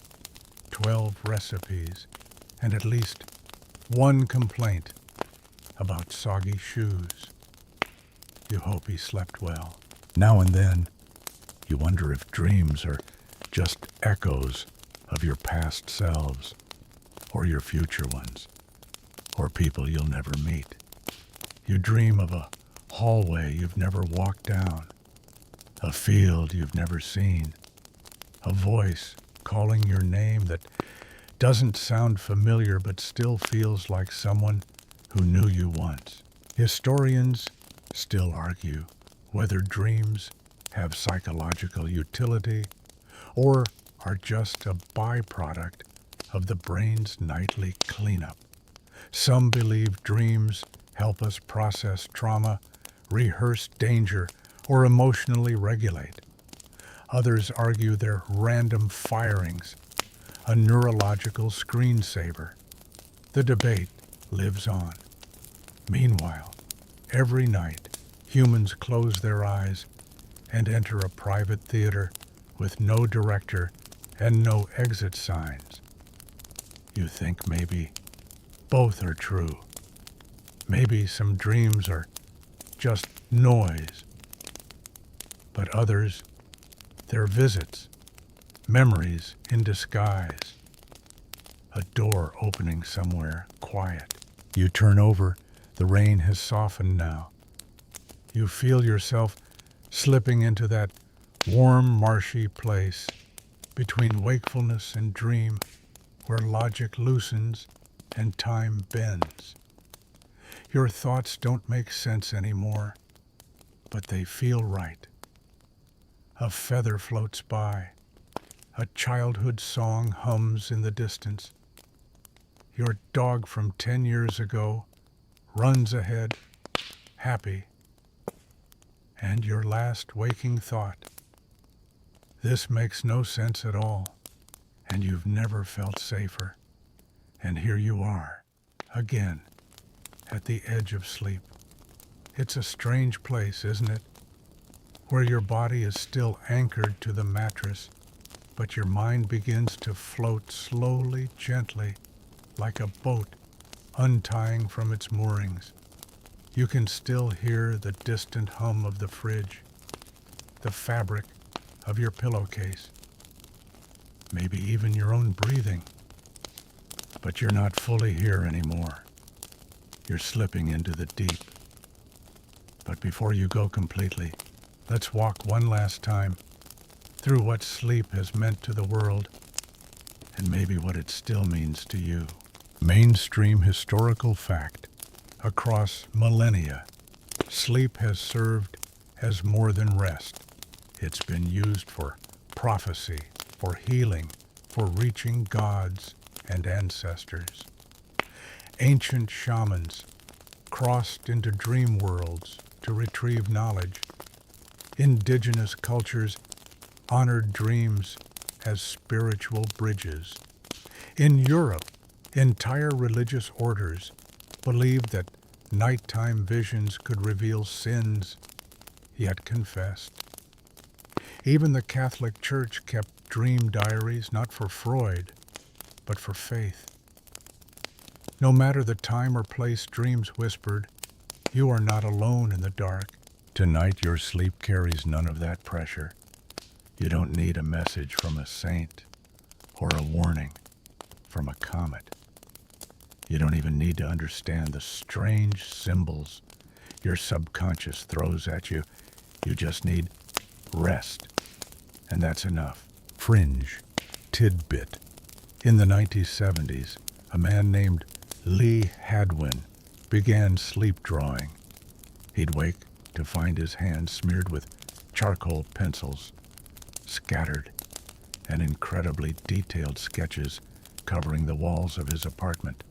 12 recipes, and at least one complaint about soggy shoes. You hope he slept well. Now and then, you wonder if dreams are just echoes of your past selves, or your future ones, or people you'll never meet. You dream of a hallway you've never walked down, a field you've never seen, a voice calling your name that doesn't sound familiar but still feels like someone who knew you once. Historians still argue whether dreams have psychological utility or are just a byproduct of the brain's nightly cleanup. Some believe dreams help us process trauma, rehearse danger, or emotionally regulate. Others argue they're random firings, a neurological screensaver. The debate lives on. Meanwhile, every night, humans close their eyes and enter a private theater with no director and no exit signs. You think maybe both are true. Maybe some dreams are just noise. But others, they're visits, memories in disguise. A door opening somewhere quiet. You turn over, the rain has softened now. You feel yourself slipping into that warm, marshy place between wakefulness and dream, where logic loosens and time bends. Your thoughts don't make sense anymore, but they feel right. A feather floats by. A childhood song hums in the distance. Your dog from 10 years ago runs ahead, happy. And your last waking thought. This makes no sense at all, and you've never felt safer. And here you are, again, at the edge of sleep. It's a strange place, isn't it? Where your body is still anchored to the mattress, but your mind begins to float slowly, gently, like a boat untying from its moorings. You can still hear the distant hum of the fridge, the fabric of your pillowcase, maybe even your own breathing. But you're not fully here anymore. You're slipping into the deep. But before you go completely, let's walk one last time through what sleep has meant to the world and maybe what it still means to you. Mainstream historical fact. Across millennia, sleep has served as more than rest. It's been used for prophecy, for healing, for reaching gods and ancestors. Ancient shamans crossed into dream worlds to retrieve knowledge. Indigenous cultures honored dreams as spiritual bridges. In Europe, entire religious orders believed that nighttime visions could reveal sins yet confessed. Even the Catholic Church kept dream diaries not for Freud, but for faith. No matter the time or place dreams whispered, you are not alone in the dark. Tonight your sleep carries none of that pressure. You don't need a message from a saint or a warning from a comet. You don't even need to understand the strange symbols your subconscious throws at you. You just need rest, and that's enough. Fringe tidbit. In the 1970s, a man named Lee Hadwin began sleep drawing. He'd wake to find his hands smeared with charcoal pencils, scattered, and incredibly detailed sketches covering the walls of his apartment.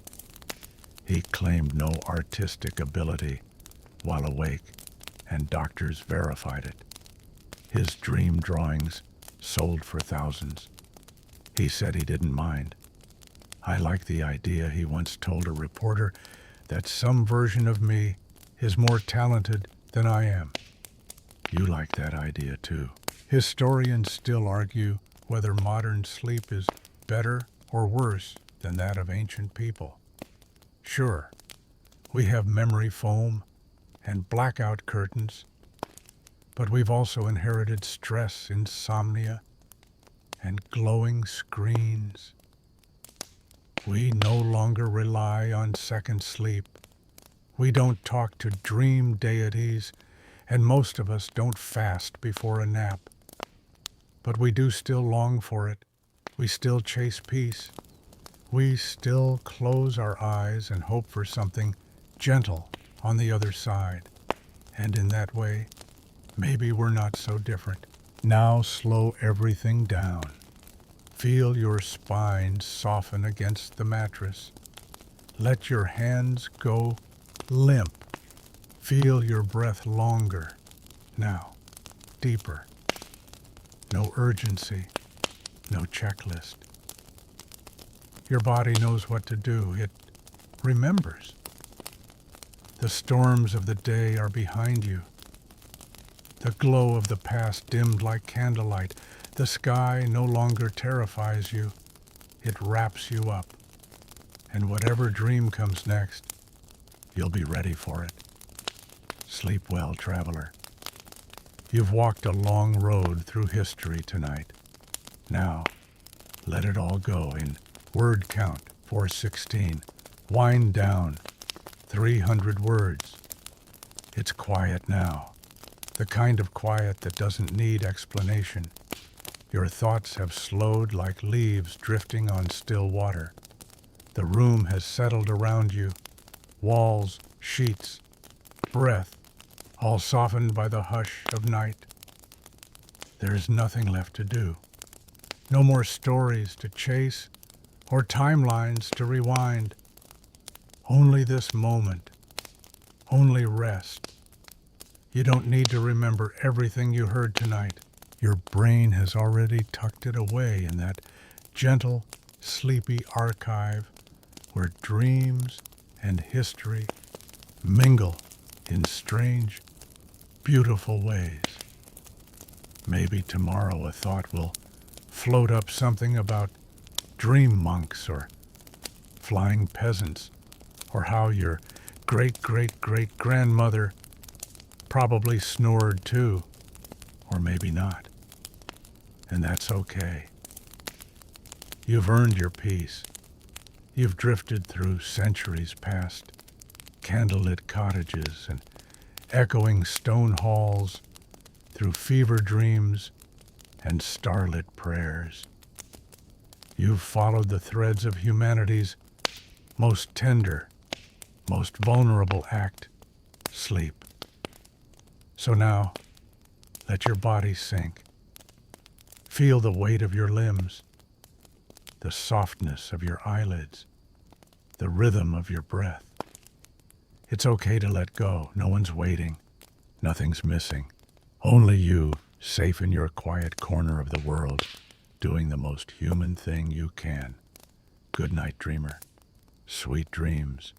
He claimed no artistic ability while awake, and doctors verified it. His dream drawings sold for thousands. He said he didn't mind. I like the idea, he once told a reporter, that some version of me is more talented than I am. You like that idea too. Historians still argue whether modern sleep is better or worse than that of ancient people. Sure, we have memory foam and blackout curtains, but we've also inherited stress, insomnia, and glowing screens. We no longer rely on second sleep. We don't talk to dream deities, and most of us don't fast before a nap. But we do still long for it. We still chase peace. We still close our eyes and hope for something gentle on the other side. And in that way, maybe we're not so different. Now slow everything down. Feel your spine soften against the mattress. Let your hands go limp. Feel your breath longer. Now, deeper. No urgency, no checklist. Your body knows what to do. It remembers. The storms of the day are behind you. The glow of the past dimmed like candlelight. The sky no longer terrifies you. It wraps you up. And whatever dream comes next, you'll be ready for it. Sleep well, traveler. You've walked a long road through history tonight. Now, let it all go in word count 416. Wind down 300 words. It's quiet now. The kind of quiet that doesn't need explanation. Your thoughts have slowed like leaves drifting on still water. The room has settled around you. Walls, sheets, breath, all softened by the hush of night. There is nothing left to do. No more stories to chase or timelines to rewind. Only this moment. Only rest. You don't need to remember everything you heard tonight. Your brain has already tucked it away in that gentle, sleepy archive where dreams and history mingle in strange, beautiful ways. Maybe tomorrow a thought will float up something about dream monks or flying peasants, or how your great-great-great-grandmother probably snored too, or maybe not. And that's okay. You've earned your peace. You've drifted through centuries past, candlelit cottages and echoing stone halls, through fever dreams and starlit prayers. You've followed the threads of humanity's most tender, most vulnerable act, sleep. So now, let your body sink. Feel the weight of your limbs, the softness of your eyelids, the rhythm of your breath. It's okay to let go. No one's waiting. Nothing's missing. Only you, safe in your quiet corner of the world, doing the most human thing you can. Good night, dreamer. Sweet dreams.